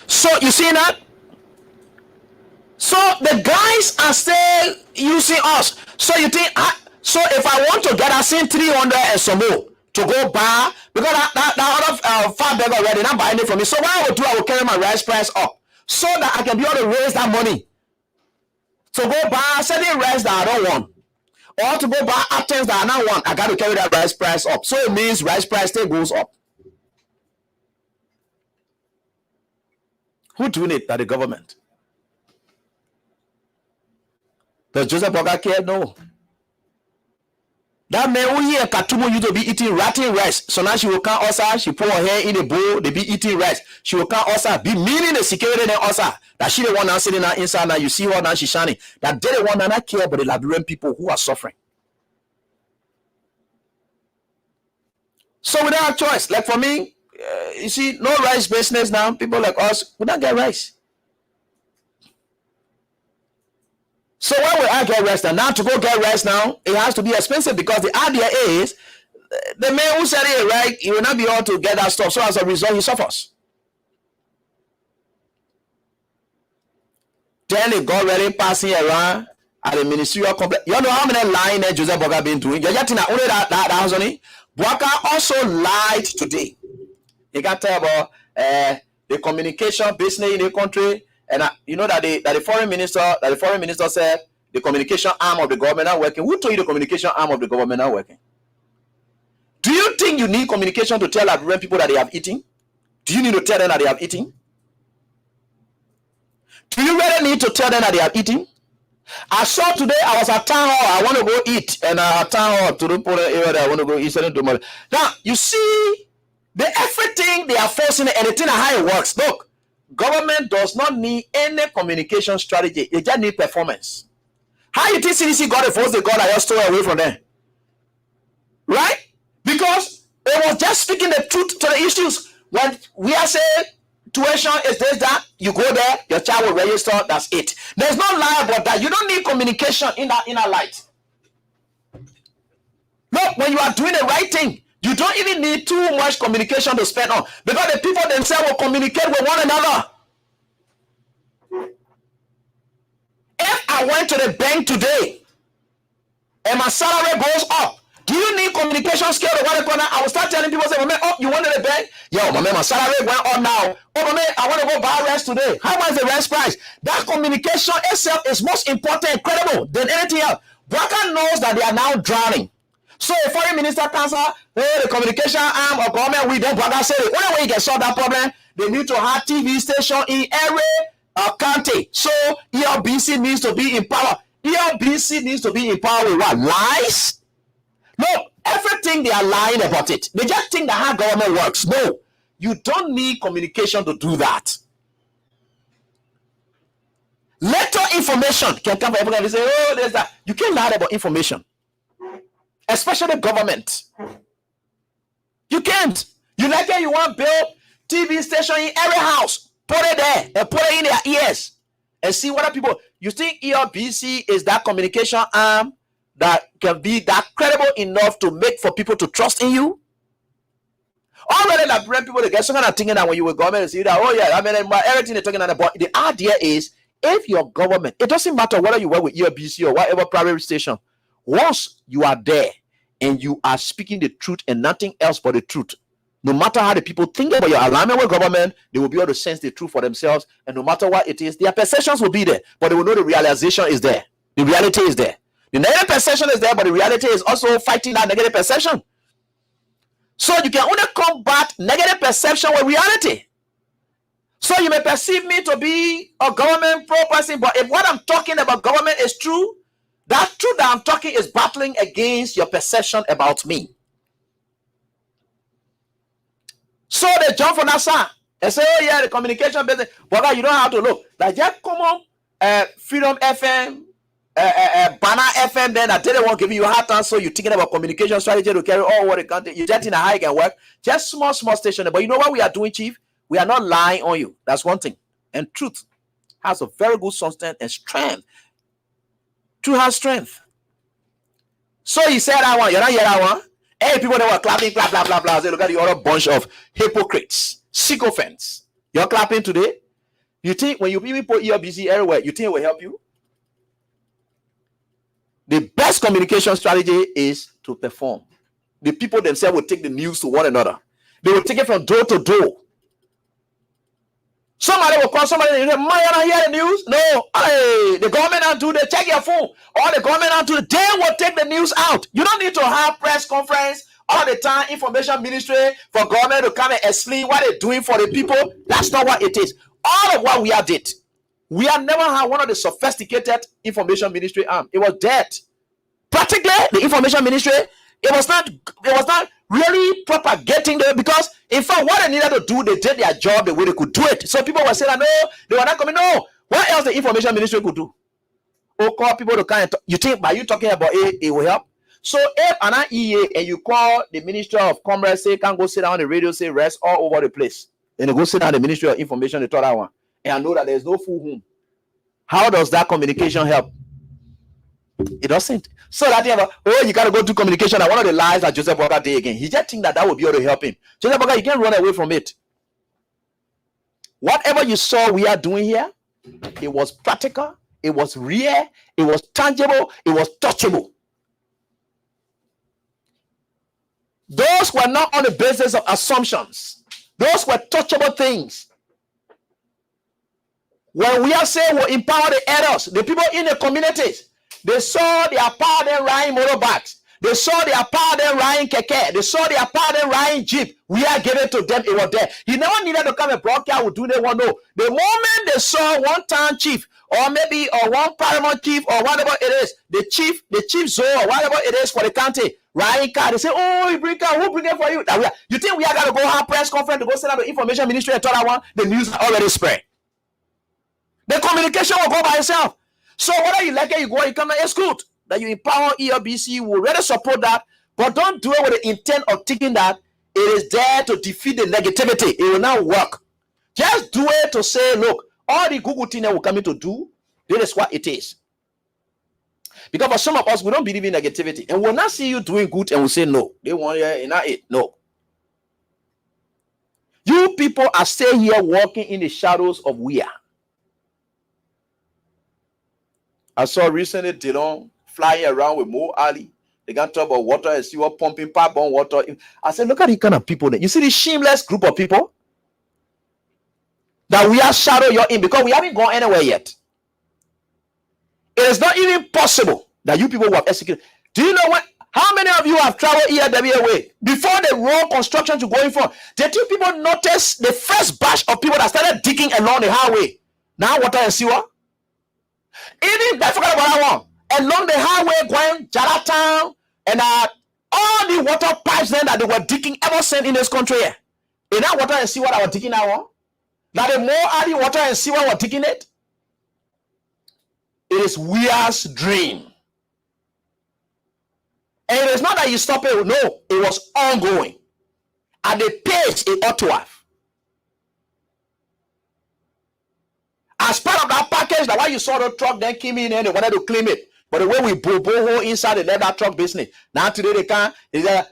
so you see that? So the guys are still using us. So you think, so if I want to get a same 300 and some more to go buy, because that other 5 bag already, not buying it from me. So what I will do, I will carry my rice price up so that I can be able to raise that money to go buy certain rice that I don't want. Or to go buy items that are not one, I got to carry that rice price up. So it means rice price still goes up. Who doing it? That the government. Does Joseph Boga care? No. That man who here Katumo used to be eating rotten rice. So now she will come also, she pour her hair in a bowl, they be eating rice. She will come also, be meaning the security then also. That she the one now sitting now inside now, you see her now, she's shining. That they the one that not care about the Liberian people who are suffering. So we don't have choice. Like for me, you see, no rice business now. People like us, we don't get rice. So why would I get rice now? Now to go get rice now, it has to be expensive because the idea is the man who said it right, he will not be able to get that stuff. So as a result, he suffers. Then they got ready passing around at the ministerial complex. You know how many lying that Joseph Boga been doing? You're getting only that house on it. Boga also lied today. He got tell about the communication business in the country. And you know that the foreign minister said the communication arm of the government are working. Who told you the communication arm of the government are working? Do you think you need communication to tell Liberian people that they have eaten? Do you need to tell them that they have eaten? Do you really need to tell them that they have eaten? I saw today, I was at town hall, I want to go eat, and at town hall to the area that I want to go eat tomorrow. Now, you see, everything they are forcing, anything how it works. Look, government does not need any communication strategy. It just need performance. How you think CDC got the votes they got? I just stole away from them, right? Because it was just speaking the truth to the issues. When we are saying tuition is this, that, you go there, your child will register. That's it. There's no lie about that. You don't need communication in that inner light. Look, when you are doing the right thing, you don't even need too much communication to spend on, because the people themselves will communicate with one another. If I went to the bank today and my salary goes up, do you need communication skill to one corner? I will start telling people, say, oh, you went to the bank? Yo, my salary went up now. Oh, I want to go buy rest today. How much is the rest price? That communication itself is most important and credible than anything else. Boga knows that they are now drowning. So a foreign minister comes out, the communication arm of government, we don't Boga say the only way you can solve that problem, they need to have TV station in every county. So ELBC needs to be in power. ELBC needs to be in power with what? Lies? No, everything they are lying about it. They just think that how government works. No, you don't need communication to do that. Later information can come from everyone and say, oh, there's that. You can't lie about information. Especially government. You can't. You like it, you want to build TV station in every house. Put it there and put it in their ears and see what are people. You think ELBC is that communication arm that can be that credible enough to make for people to trust in you? Already, like people, they get some kind of thinking that when you were government, and see that, oh yeah, I mean, everything they're talking about. The idea is, if your government, it doesn't matter whether you work with ELBC or whatever private station, once you are there and you are speaking the truth and nothing else but the truth, no matter how the people think about your alignment with government, they will be able to sense the truth for themselves. And no matter what it is, their perceptions will be there, but they will know the realization is there. The reality is there. The negative perception is there, but the reality is also fighting that negative perception. So you can only combat negative perception with reality. So you may perceive me to be a government pro person, but if what I'm talking about government is true, that truth that I'm talking is battling against your perception about me. So they jump from that side and say, oh yeah, the communication business. But you don't have to look. Like just come on, Freedom FM, Banner FM, then I didn't want to give you a hard time, so you're thinking about communication strategy to carry all over the country. You're just in a high can work. Just small station. But you know what we are doing, Chief? We are not lying on you. That's one thing. And truth has a very good substance and strength. Truth has strength. So he said, I want, you're not here, I want. Hey, people that were clapping, blah, blah, blah, blah. They look at the other bunch of hypocrites, sycophants. You're clapping today? You think when you people put ELBC everywhere, you think it will help you? The best communication strategy is to perform. The people themselves will take the news to one another. They will take it from door to door. Somebody will call somebody and say, "Man, you don't hear the news?" No. Hey, the government and do they check your phone. Or the government and do they will take the news out. You don't need to have press conference all the time, information ministry for government to come and explain what they're doing for the people. That's not what it is. All of what we have did. We have never had one of the sophisticated information ministry arm. It was dead. Practically, the information ministry, it was not really propagating them, because in fact what they needed to do, they did their job the way they could do it. So people were saying, no, they were not coming. No, what else the information ministry could do? Or call people to kind of talk. You think by you talking about it will help? So if an EA and you call the Ministry of Commerce, say can go sit down on the radio, say rest all over the place, then they go sit down the Ministry of Information, the third one, and I know that there's no full home. How does that communication help? It doesn't. So that you gotta go to communication. And one of the lies that Joseph Boakai did again, he just think that would be able to help him. Joseph Boakai, you can't run away from it. Whatever you saw we are doing here, it was practical, it was real, it was tangible, it was touchable. Those were not on the basis of assumptions. Those were touchable things. When we are saying we'll empower the elders, the people in the communities, they saw their power then riding motorbikes. They saw their power then riding keke. They saw their power then riding jeep. We are giving to them. It was there. He never needed to come and broadcast with do they want to know. The moment they saw one town chief, or maybe one paramount chief, or whatever it is, the chief zone, or whatever it is for the county, riding car, they say, "Oh, you bring car, who bring it for you?" You think we are gonna go have press conference to go set up the information ministry and tell that one? The news already spread. The communication will go by itself. So whether you like it, you go, you come there, it's good that you empower ELBC, will really support that, but don't do it with the intent of thinking that it is there to defeat the negativity. It will not work. Just do it to say, look, all the Google thing that we're coming to do, this is what it is. Because for some of us, we don't believe in negativity, and we'll not see you doing good and we'll say no. They want you, not it. No. You people are still here walking in the shadows of we are. I saw recently Dillon flying around with Mo Ali. They can talk about water and see what pumping pipe on water. I said, look at the kind of people there. You see this shameless group of people that we are shadow you're in, because we haven't gone anywhere yet. It is not even possible that you people will have executed. Do you know what? How many of you have traveled ELWA way before the road construction to going for? Did you people notice the first batch of people that started digging along the highway? Now water and sewer. Even I forgot about that one. Along the highway going Jaratown and all the water pipes then that they were digging ever since in this country. In that water and sewer that were digging that one. Now the more adding water and sewer were digging it. It is Weir's dream. And it is not that you stop it. No, it was ongoing. At the pace it ought to have. As part of that package, that why you saw the truck then came in and they wanted to claim it. But the way we boho inside, they let that truck business. Now today they can't.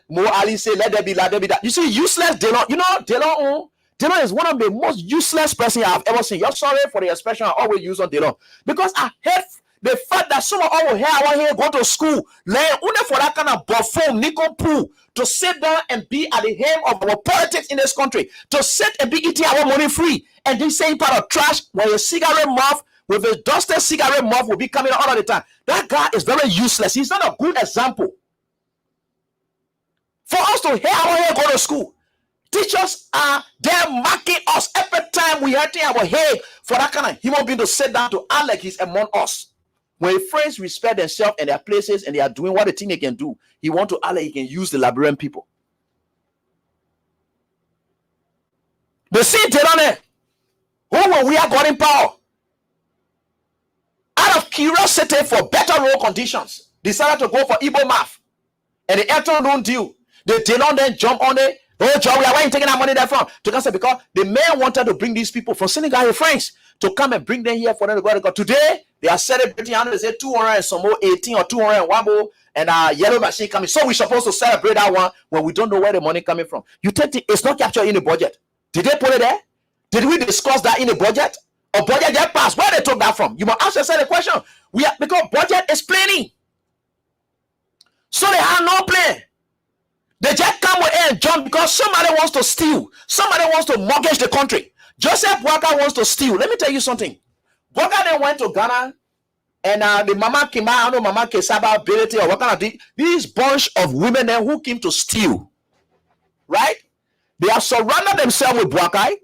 Mo Ali say, let there be that. You see, useless Dillon. You know, Dillon is one of the most useless person I've ever seen. You're sorry for the expression I always use on Dillon. Because I hate the fact that some of our hair out here go to school, learn only for that kind of buffoon, nickel poo, to sit down and be at the helm of our politics in this country, to sit and be eating our money free, and this same part of trash where a cigarette mouth with a dusted cigarette mouth will be coming all of the time. That guy is very useless. He's not a good example. For us to hear our hair go to school, teachers are there marking us every time we hurting our head for that kind of human being to sit down to act like he's among us. When friends respect themselves and their places and they are doing what they think they can do, he want to act like he can use the labyrinth people. They see Dillon, who when we are got in power, out of curiosity for better road conditions, decided to go for Igbo math. And the Ayrton don't deal. The Dillon then jump on it. Oh, Joe, why are you taking that money there from? Because the mayor wanted to bring these people from Senegal, friends, to come and bring them here for them to go to God. Today, they are celebrating, they say 200 and some more 18 or 201 and yellow machine coming. So we're supposed to celebrate that one when we don't know where the money coming from. You think it's not captured in the budget? Did they put it there? Did we discuss that in the budget? Or budget get passed? Where they took that from? You must ask yourself the question. Because budget is planning. So they have no plan. They just come with and jump because somebody wants to steal. Somebody wants to mortgage the country. Joseph Boakai wants to steal. Let me tell you something. Boakai then went to Ghana, and the Mama Kima, I don't know, Mama Kesaba ability or what kind of these bunch of women then who came to steal, right? They have surrounded themselves with Boakai,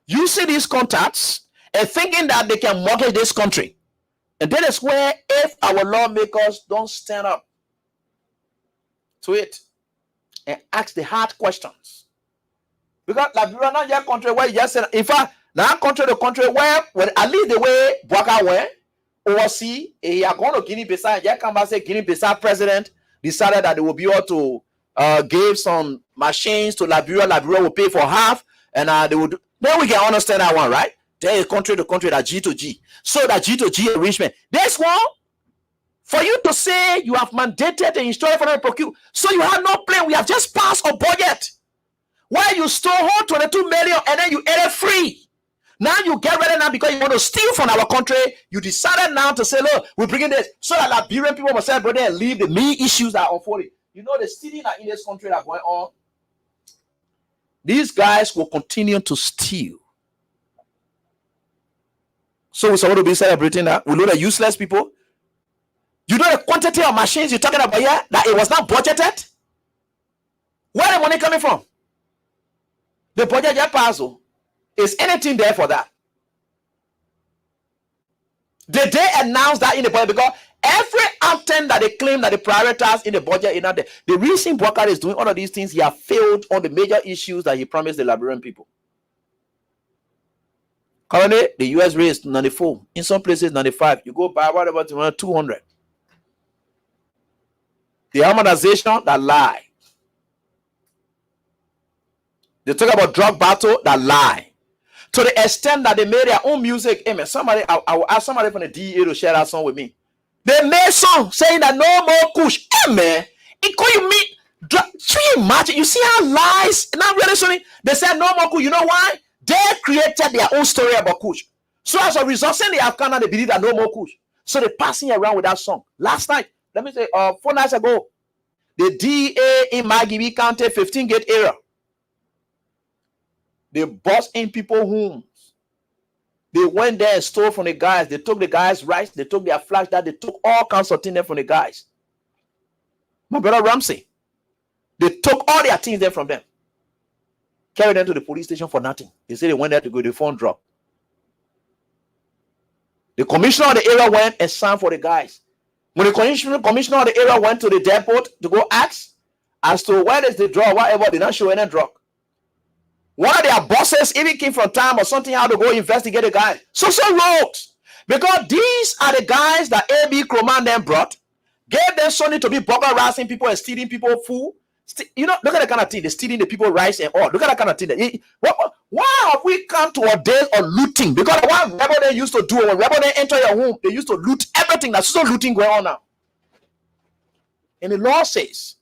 using these contacts and thinking that they can mortgage this country. And that is where, if our lawmakers don't stand up to it and ask the hard questions, because Liberia not your country where you just said, in fact, now country the country where at least the way Boakai went, or see a going to Guinea-Bissau, yeah, come back say Guinea-Bissau president decided that they will be able to give some machines to Liberia. Liberia will pay for half, and they would. Then we can understand that one, right? There is country to country, that G to G. So that G to G enrichment. This one, for you to say you have mandated the instruction for them to procure, so you have no plan. We have just passed a budget where you stole home 22 million and then you ate it free. Now you get ready now because you want to steal from our country. You decided now to say, look, we're bringing this so that Liberian people must celebrate and leave the main issues that are unfolding. You know, the stealing that in this country that are going on. These guys will continue to steal. So we're supposed to be celebrating that. We know the useless people. You know the quantity of machines you're talking about here, that it was not budgeted? Where the money coming from? The budget just passed. Is anything there for that? Did they announce that in the budget? Because every item that they claim that they prioritize in the budget is not there. The reason Boakai is doing all of these things, he has failed on the major issues that he promised the Liberian people. Currently, the US rate is 94. In some places, 95. You go by whatever, 200. The harmonization, that lie. They talk about drug battle, that lie. To the extent that they made their own music. Hey man, somebody, I will ask somebody from the DEA to share that song with me. They made song saying that no more kush. Hey man, it could you meet? Can you imagine? You see how lies? Not really sorry. They said no more kush. You know why? They created their own story about kush. So as a result, saying the Afghan, they believe that no more kush. So they're passing around with that song. Last night, let me say, 4 nights ago, the DEA in Magibi County, 15-gate area. They bust in people's homes. They went there and stole from the guys. They took the guys' rights. They took their flash. That they took all kinds of things there from the guys. My brother Ramsey. They took all their things there from them. Carried them to the police station for nothing. They said they went there to go to the phone drop. The commissioner of the area went and signed for the guys. When the commissioner of the area went to the depot to go ask as to where is the drug, whatever, they not show any drug. One of their bosses even came from town or something how to go investigate the guy. So rogues. Because these are the guys that A.B. Kroman then brought, gave them something to be burglarizing people and stealing people food. You know, look at the kind of thing. They're stealing the people rice and all. Look at that kind of thing. Why have we come to a day of looting? Because what rebel they used to do, when rebel they enter your home, they used to loot everything. That's still looting going on now. And the law says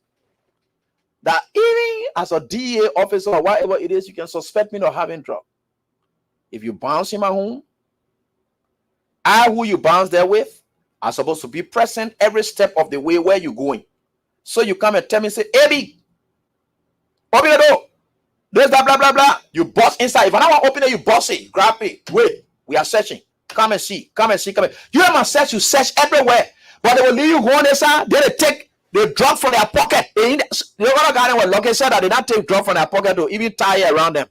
that even as a DEA officer or whatever it is, you can suspect me of having drug. If you bounce in my home, who you bounce there with, are supposed to be present every step of the way where you're going. So you come and tell me, say, Abby, open the door. There's that blah, blah, blah. You bust inside. If I don't want to open it, you bust it. Grab it. Wait. We are searching. Come and see. Come and see. Come and see. You have search. You search everywhere. But they will leave you go on this side. Then they take the drug from their pocket. The other guy was lucky said that they don't take drug from their pocket to even tie it around them.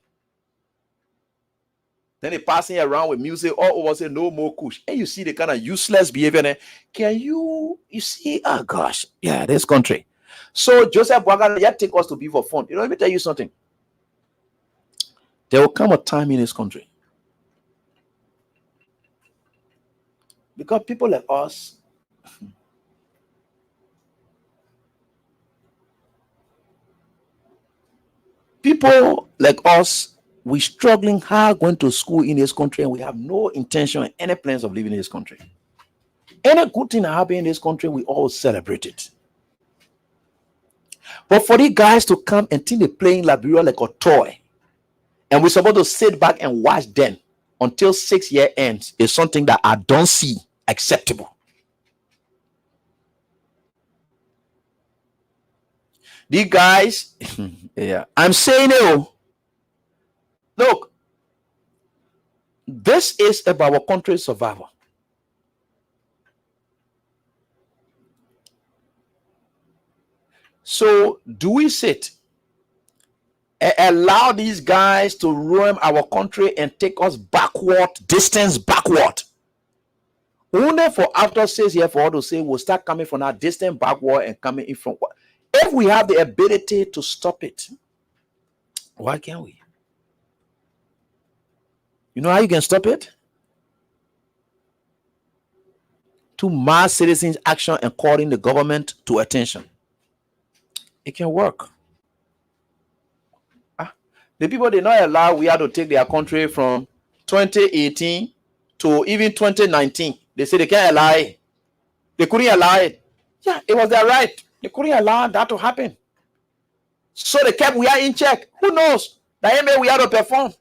Then they passing around with music all over, say no more kush. And you see the kind of useless behavior there. Can you see? Oh gosh, yeah, this country. So Joseph Boakai, yet take us to be for fun. You know, let me tell you something. There will come a time in this country because people like us, we struggling hard going to school in this country, and we have no intention and any plans of living in this country. Any good thing that happen in this country, we all celebrate it. But for these guys to come and think they're playing Liberia like a toy, and we're supposed to sit back and watch them until 6 year ends, is something that I don't see acceptable. These guys, yeah, I'm saying it. Look, This is about our country's survival. So do we sit and allow these guys to ruin our country and take us backward, distance backward? Only for after 6 years for all to say we'll start coming from our distant backward and coming in from what? If we have the ability to stop it, why can't we? You know how you can stop it? To mass citizens action and calling the government to attention. It can work. The people did not allow we had to take their country from 2018 to even 2019. They say they can't allow it. They couldn't allow it. Yeah, it was their right. They couldn't allow that to happen. So they kept we are in check. Who knows? That may we had to perform.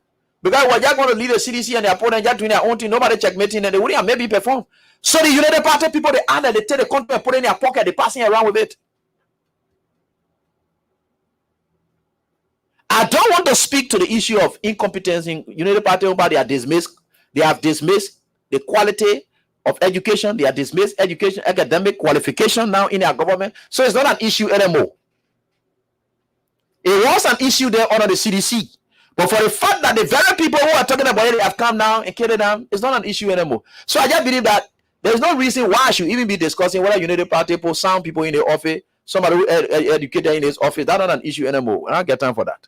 Because we're just going to lead the CDC and the opponent just doing their own thing. Nobody checkmating and they wouldn't maybe perform. So the United Party people, they add they take the country and put it in their pocket. They're passing around with it. I don't want to speak to the issue of incompetence in United Party. They are dismissed. They have dismissed the quality of education. They are dismissed education, academic qualification now in their government. So it's not an issue anymore. It was an issue there under the CDC. But for the fact that the very people who are talking about it, they have come down and killed them, it's not an issue anymore. So I just believe that there's no reason why I should even be discussing whether United Party people, some people in the office, somebody who educated in his office. That's not an issue anymore. I don't get time for that.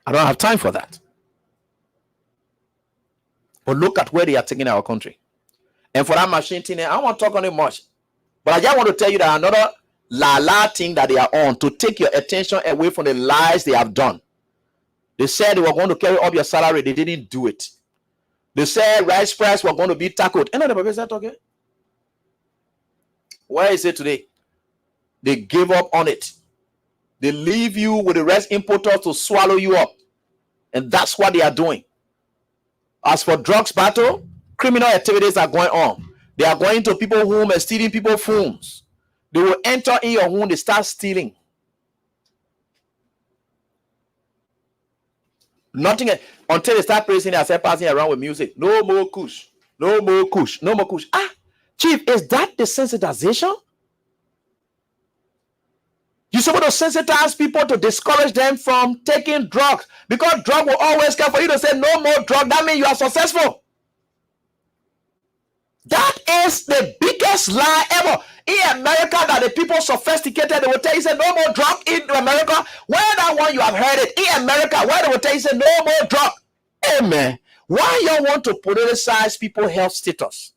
I don't have time for that. But look at where they are taking our country. And for that machine thing, I don't want to talk on it much. But I just want to tell you that another la thing that they are on to take your attention away from the lies they have done. They said they were going to carry up your salary. They didn't do it. They said rice price were going to be tackled. And the professor talking. Where is it today? They gave up on it. They leave you with the rest importers to swallow you up. And that's what they are doing. As for drugs battle, criminal activities are going on. They are going to people's home and stealing people's phones. They will enter in your home, they start stealing. Nothing until they start praising themselves, passing around with music. No more kush. No more kush. No more kush. Ah, Chief, is that desensitization? You're supposed to sensitize people to discourage them from taking drugs, because drug will always come for you to say no more drug. That means you are successful. That is the biggest lie ever. In America, that the people sophisticated, they will tell you, say no more drug in America. Where that one you have heard it? In America, where they will tell you, say no more drug. Amen. Why you want to politicize people's health status?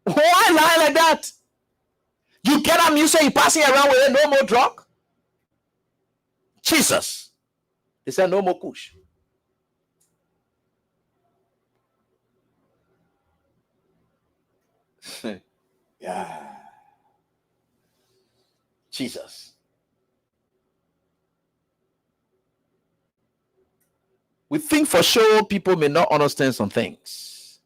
Why lie like that? You get up, you say you're passing around with it, no more drug. Jesus. They said no more kush. Yeah. Jesus. We think for sure people may not understand some things.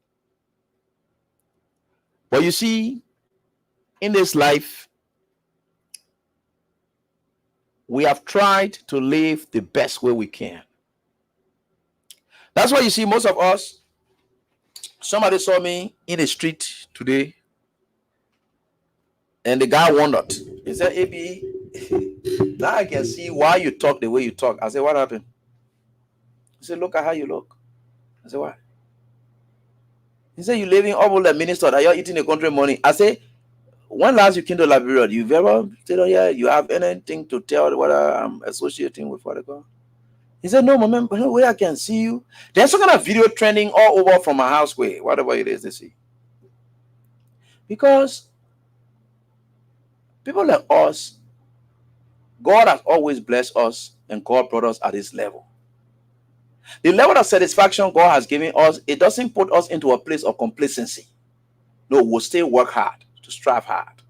But you see, in this life, we have tried to live the best way we can. That's why you see most of us, somebody saw me in the street today, and the guy wondered. He said, AB, now I can see why you talk the way you talk. I said, what happened? He said, look at how you look. I said, why? He said, you living all over the minister that you're eating the country money. I said, when last you came to Liberia, you've ever said, oh yeah, you have anything to tell what I'm associating with Father God? He said, no, man, no way I can see you. There's some kind of video trending all over from my house way, whatever it is they see. Because people like us, God has always blessed us, and God brought us at this level. The level of satisfaction God has given us, it doesn't put us into a place of complacency. No, we'll still work hard, to strive hard.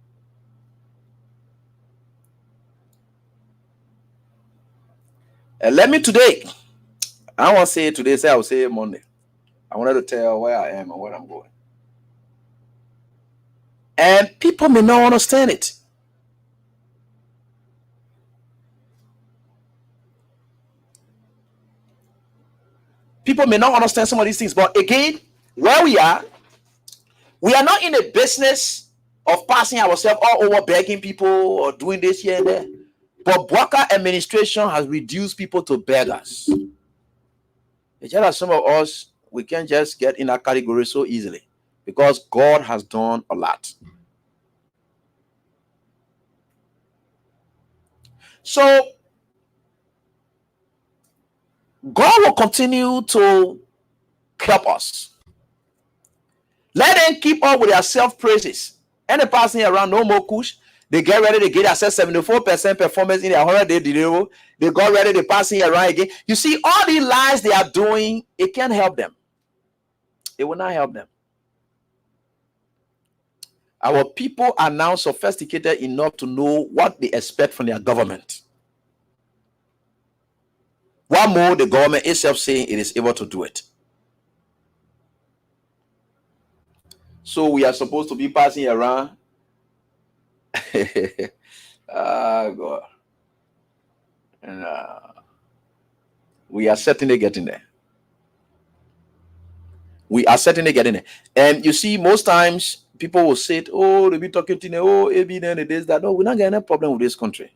And let me today, I don't want to say it today, say I will say it Monday. I wanted to tell where I am and where I'm going. And people may not understand it. People may not understand some of these things, but again, where we are not in a business of passing ourselves all over begging people or doing this here and there. But Bwaka administration has reduced people to beggars. It's just that some of us, we can't just get in that category so easily because God has done a lot. So God will continue to help us. Let them keep up with their self-praises. Any person around no more kush, they get ready to get access 74% performance in their 100-day delivery. They got ready to passing around again. You see, all these lies they are doing, it can't help them. It will not help them. Our people are now sophisticated enough to know what they expect from their government. What more the government itself saying it is able to do it. So we are supposed to be passing around. God. And we are certainly getting there. We are certainly getting there. And you see, most times people will say, oh, they be talking to me, oh, AB, then it is that. No, we're not getting a problem with this country.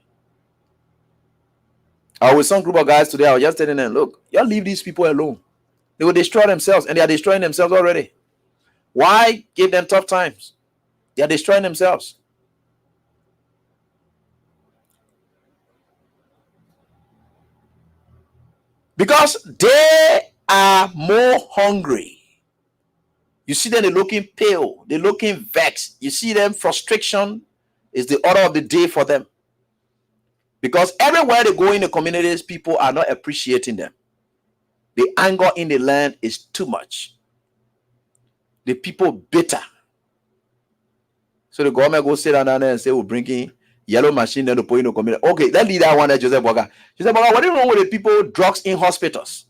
I was with some group of guys today. I was just telling them, look, y'all leave these people alone. They will destroy themselves, and they are destroying themselves already. Why give them tough times? They are destroying themselves. Because they are more hungry. You see them, they're looking pale. They're looking vexed. You see them, frustration is the order of the day for them. Because everywhere they go in the communities, people are not appreciating them. The anger in the land is too much. The people bitter. So the government go sit down there and say, we're bringing yellow machine then to put in the community. Okay, that leader wanted Joseph Boga. Joseph Boga, what is wrong with the people drugs in hospitals?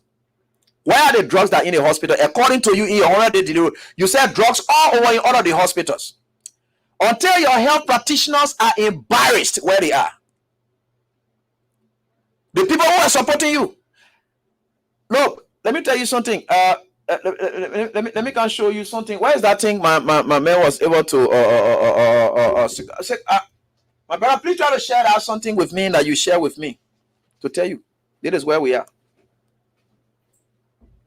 Why are the drugs that are in the hospital? According to you, in your 100-day delivery, you said drugs all over in all of the hospitals. Until your health practitioners are embarrassed where they are. The people who are supporting you. Look, let me tell you something. Let me can show you something. Where is that thing my man was able to my brother, please try to share out something with me that you share with me to tell you this is where we are.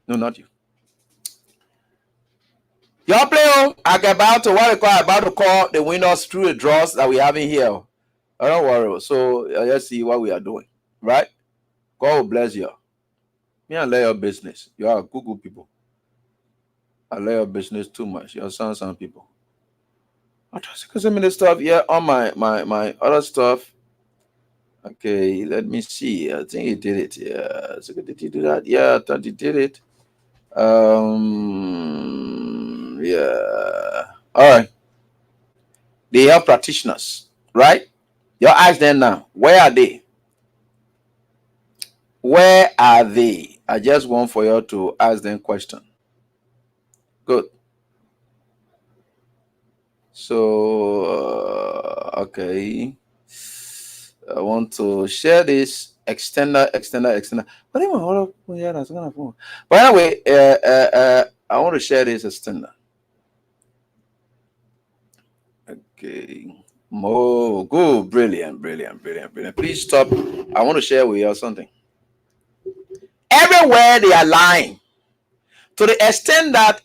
No, not you. Y'all play I about to call the winners through the draws that we have in here. I don't worry. So let's see what we are doing. Right? God will bless you. Me and lay your business. You are good people. I lay your business too much. You're some people. I just send me the stuff here on my other stuff. Okay, let me see. I think he did it. Yeah. So did he do that? Yeah, I thought he did it. Yeah. All right. They have practitioners, right? You ask them now, where are they? Where are they? I just want for you to ask them question. Good. So, okay. I want to share this extender. But anyway, I want to share this extender. Okay. More good, brilliant. Please stop. I want to share with you something. Everywhere they are lying, to the extent that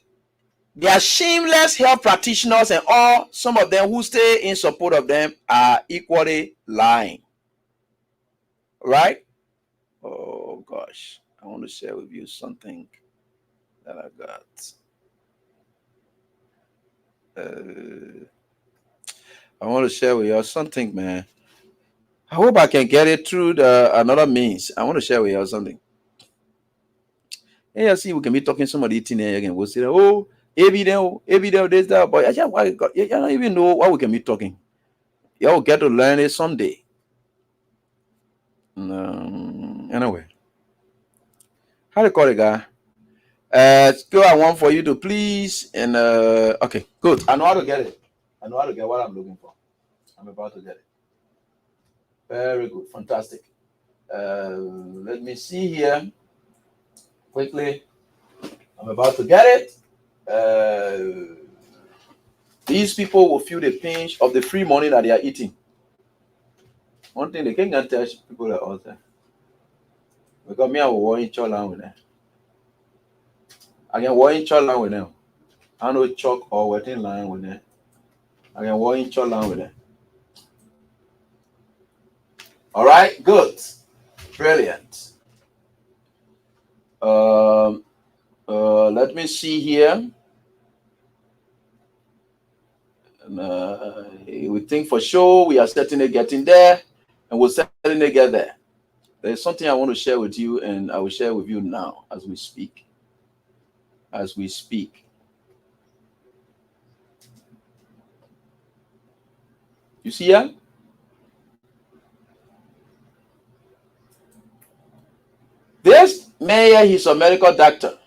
they are shameless health practitioners, and all some of them who stay in support of them are equally lying. Right? Oh gosh, I want to share with you something that I got. I want to share with you something, man. I hope I can get it through another means. I want to share with you something. Hey, I see we can be talking somebody eating here again. We'll say, oh, AB there, this, that. But you don't even know what we can be talking. You'll get to learn it someday. Anyway. How do you call it, guy? Go, I want for you to please. And okay, good. I know how to get it. I know how to get what I'm looking for. I'm about to get it. Very good. Fantastic. Let me see here quickly. I'm about to get it. These people will feel the pinch of the free money that they are eating. One thing they can't tell people that all the time. Because me, I will worry chola with them. I can worry chola with them. I know chalk or wetting line with them. I can worry chola with them. All right, good, brilliant. Let me see here. We think for sure we are certainly getting there, and we'll certainly get there. There's something I want to share with you, and I will share with you now as we speak. As we speak. You see here? This mayor, he's a medical doctor.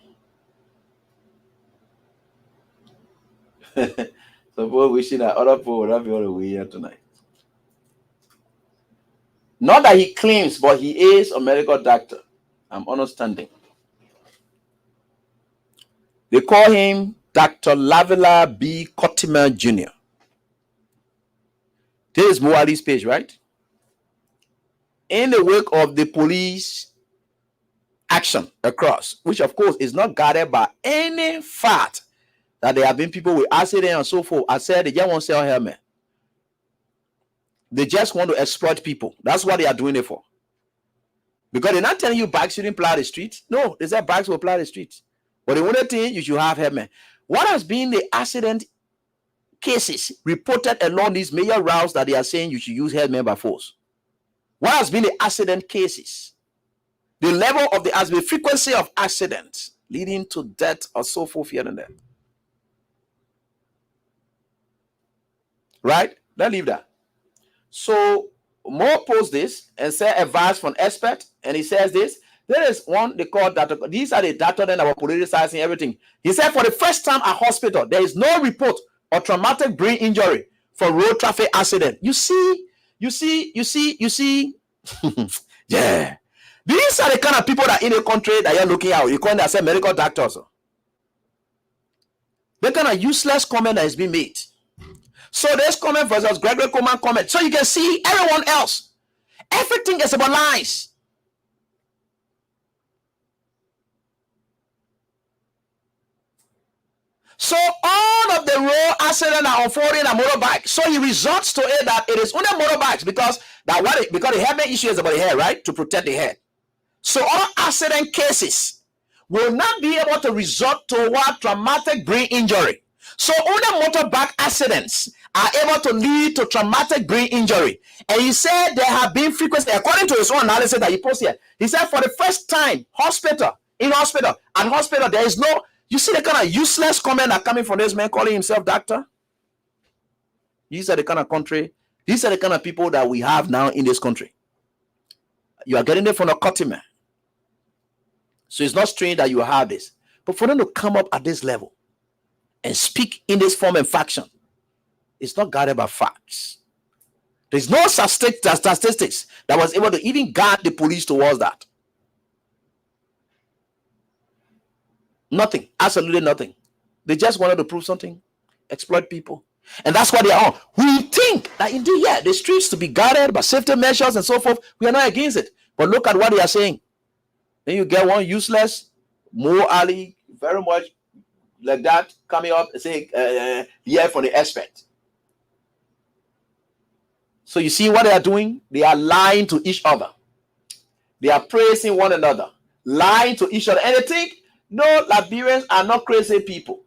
So we're wishing that other people would have all the way here tonight. Not that he claims, but he is a medical doctor. I'm understanding. They call him Dr. Lavilla B. Cottimer Jr. This is Muali's page, right? In the wake of the police action across, which of course is not guarded by any fact that there have been people with accident and so forth. I said they just want to sell helmet. They just want to exploit people. That's what they are doing it for. Because they're not telling you bikes shouldn't plow the streets. No, they said bikes will plow the streets. But the only thing, you should have helmet. What has been the accident cases reported along these major routes that they are saying you should use helmet by force? What has been the accident cases? The level of the frequency of accidents leading to death or so forth here and there. Right? Let's leave that. So Moore posts this and said advice from expert, and he says this. There is one they call data. These are the data that are politicizing everything. He said for the first time at hospital, there is no report of traumatic brain injury for road traffic accident. You see. Yeah. These are the kind of people that in the country that you're looking at. You call them medical doctors. The kind of useless comment that is being made. So there's comment versus Gregory Coleman comment. So you can see everyone else. Everything is about lies. So all of the road accidents are unfolding on motorbike. So he resorts to it that it is only motorbikes because the helmet issue is about the head, right? To protect the head. So all accident cases will not be able to resort to what traumatic brain injury. So only motorbike accidents are able to lead to traumatic brain injury. And he said there have been frequency, according to his own analysis that he posted here. He said for the first time, in hospital, there is no, you see the kind of useless comment that coming from this man calling himself doctor? These are the kind of country, these are the kind of people that we have now in this country. You are getting it from a Cottimer. So it's not strange that you have this. But for them to come up at this level and speak in this form and faction, it's not guarded by facts. There's no statistics that was able to even guard the police towards that. Nothing, absolutely nothing. They just wanted to prove something, exploit people. And that's what they are on. We think that indeed, yeah, the streets to be guarded by safety measures and so forth. We are not against it. But look at what they are saying. Then you get one useless, Mo Ali, very much like that, coming up and saying, yeah, for the expert. So you see what they are doing? They are lying to each other. They are praising one another, lying to each other. And they think, no, Liberians are not crazy people.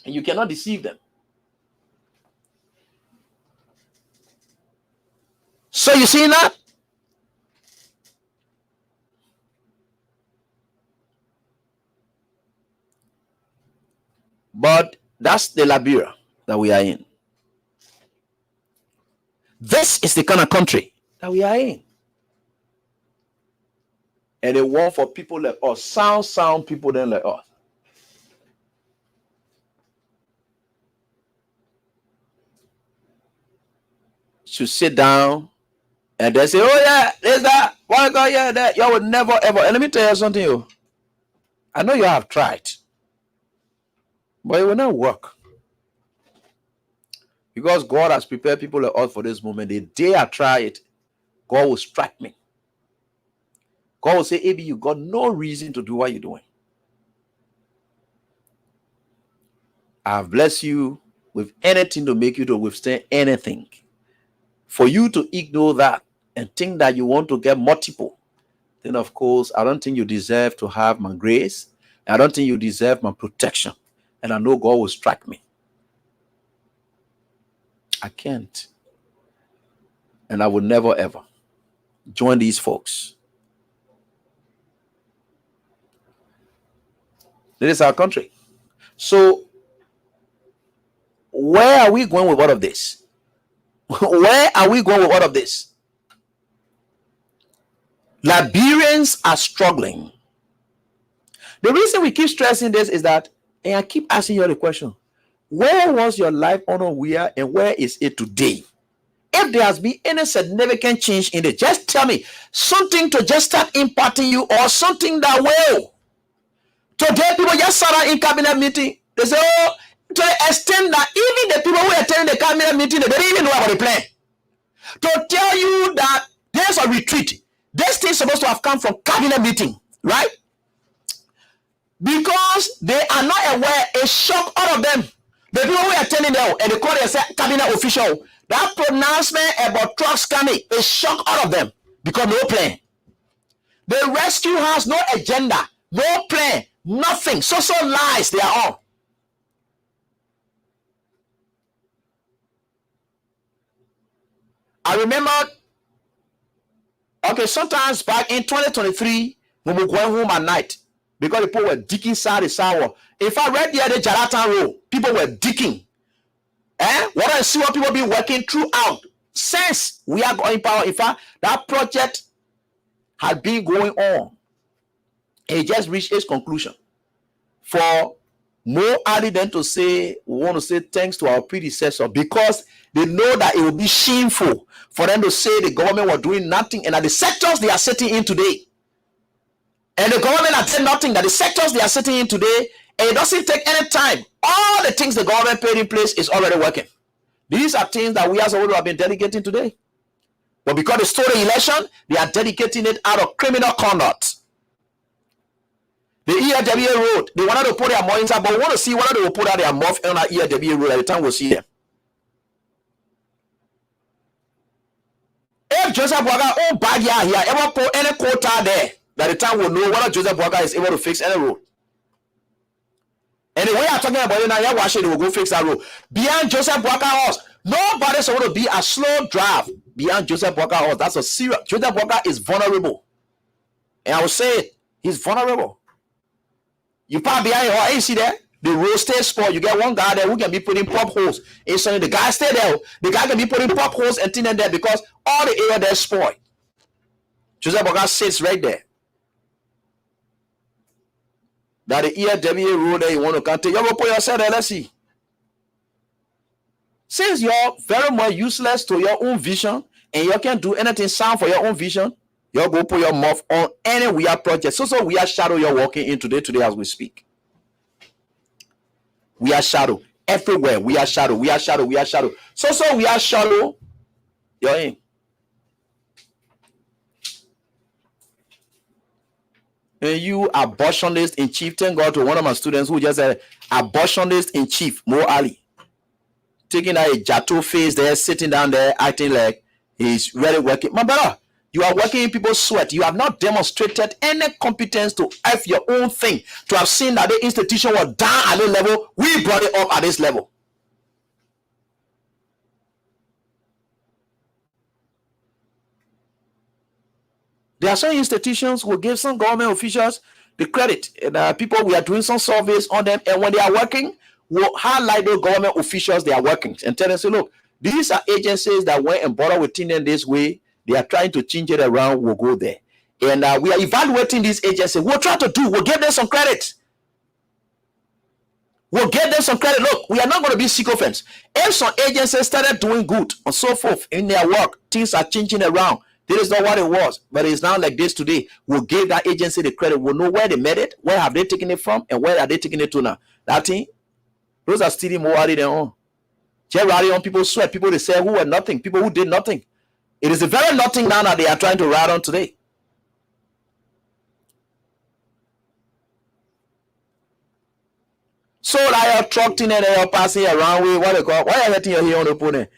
And you cannot deceive them. So you see that? But that's the Liberia that we are in. This is the kind of country that we are in. And they want for people like us, sound people then like us. To sit down and they say, oh yeah, there's that, why go, yeah, that. Y'all would never ever, and let me tell you something, you. I know you have tried, but it will not work. Because God has prepared people like us for this moment. The day I try it, God will strike me. God will say, Abi, you got no reason to do what you're doing. I have blessed you with anything to make you to withstand anything. For you to ignore that and think that you want to get multiple, then of course, I don't think you deserve to have my grace. I don't think you deserve my protection. And I know God will strike me. I can't. And I will never ever join these folks. This is our country. So, where are we going with all of this? Where are we going with all of this? Liberians are struggling. The reason we keep stressing this is that, and I keep asking you the question, where was your life honor where and where is it today? If there has been any significant change in it, just tell me something to just start impacting you or something that will. Today, people just sat down in cabinet meeting. They say, oh, to the extent that even the people who attend the cabinet meeting, they don't even know about the plan. To tell you that there's a retreat. This thing is supposed to have come from cabinet meeting, right? Because they are not aware, it shocked all of them. The people who are attending there and they call themselves cabinet official. That pronouncement about trucks coming, it shocked all of them because no plan. The rescue has no agenda, no plan, nothing. So lies they are on. I remember, okay, sometimes back in 2023, when we were going home at night, because people were digging side to side. If I read the other Jaratan Road, people were digging. What I see what people be working throughout since we are going power. In fact, that project had been going on. It just reached its conclusion. For more early than to say, we want to say thanks to our predecessor because they know that it will be shameful for them to say the government was doing nothing and that the sectors they are sitting in today. And the government has done nothing, that the sectors they are sitting in today, and it doesn't take any time. All the things the government put in place is already working. These are things that we as a whole have been dedicating today. But because they stole the election, they are dedicating it out of criminal conduct. The ERWA road, they wanted to put their money inside, but we want to see whether they will put out their mouth on that ERWA road at the time we'll see them. If Joseph Boakai own bag here, ever put any quota there, by the time we'll know whether Joseph Boakai is able to fix any road. And the way I'm talking about it now, yeah, watch it, they will go fix that road. Beyond Joseph Boakai house, nobody's supposed to be a slow drive beyond Joseph Boakai house. That's a serious. Joseph Boakai is vulnerable. And I will say it, he's vulnerable. You park behind your house, you see there? The road stays spoiled. You get one guy there who can be putting pop holes. And so the guy stay there. The guy can be putting pop holes and things in there because all the area there is spoiled. Joseph Boakai sits right there. That the ERWA road that you want to continue, you go put yourself there, let's see. Since you're very much useless to your own vision and you can't do anything sound for your own vision, you go put your mouth on any weird project. So we are shadow you're walking in today as we speak. We are shadow. Everywhere we are shadow. We are shadow. We are shadow. So we are shadow. You're in. And you abortionist in chief, thank God to one of my students who just said abortionist in chief, Mo Ali. Taking a Jato face there, sitting down there, acting like he's really working. My brother, you are working in people's sweat. You have not demonstrated any competence to F your own thing, to have seen that the institution was down at this level. We brought it up at this level. There are some institutions who give some government officials the credit. And people, we are doing some surveys on them. And when they are working, we'll highlight those government officials they are working and tell them, say, look, these are agencies that went and bother with things this way. They are trying to change it around. We'll go there. And we are evaluating these agencies. We'll try to do. We'll give them some credit. We'll give them some credit. Look, we are not going to be sycophants. If some agencies started doing good and so forth in their work, things are changing around. This is not what it was, but it's now like this today. We'll give that agency the credit. We'll know where they made it, where have they taken it from, and where are they taking it to now. That thing, those are stealing more than their own. Just riding on people's sweat. People they say who were nothing, people who did nothing. It is the very nothing now that they are trying to ride on today. So like your truck thing and you're passing around with what they call, why are you letting your hair on the opponent?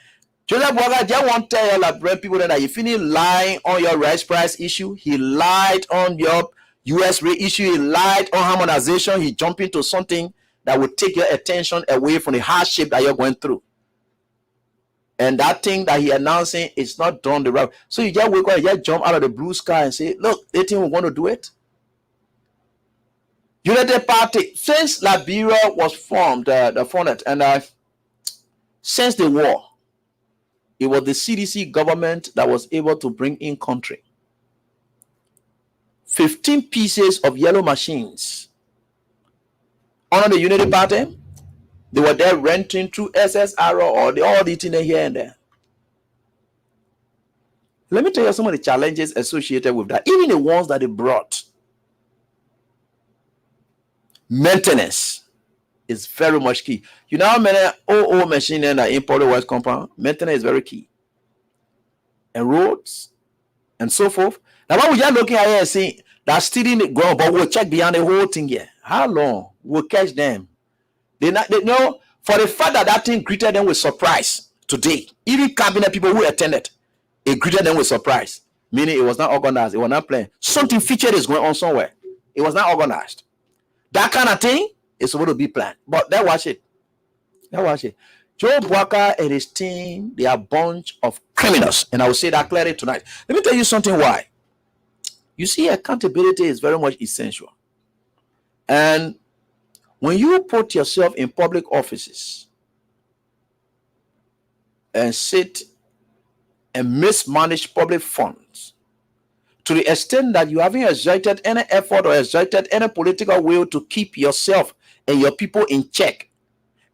Joseph Boakai just want to tell you like people that if you lying on your rice price issue, he lied on your US rate issue, he lied on harmonization, he jumped into something that would take your attention away from the hardship that you're going through. And that thing that he announcing is not done the right. So you just wake up, you just jump out of the blue sky and say, look, they think we want to do it. United Party, since Liberia was formed, and since the war, it was the CDC government that was able to bring in country 15 pieces of yellow machines under the Unity Party. They were there renting through SSR or the all the thing here and there. Let me tell you some of the challenges associated with that, even the ones that they brought. Maintenance is very much key. You know how many old machines in the imported West compound? Maintenance is very key. And roads and so forth. Now, what we are looking at here and seeing that stealing the ground, but we'll check beyond the whole thing here. How long? We'll catch them. They know for the fact that thing greeted them with surprise today. Even cabinet people who attended, it greeted them with surprise. Meaning it was not organized, it was not planned. Something featured is going on somewhere. It was not organized. That kind of thing is supposed to be planned. But then watch it. Joe Boakai and his team, they are a bunch of criminals. And I will say that clearly tonight. Let me tell you something why. You see, accountability is very much essential. And when you put yourself in public offices and sit and mismanage public funds to the extent that you haven't exerted any effort or exerted any political will to keep yourself and your people in check,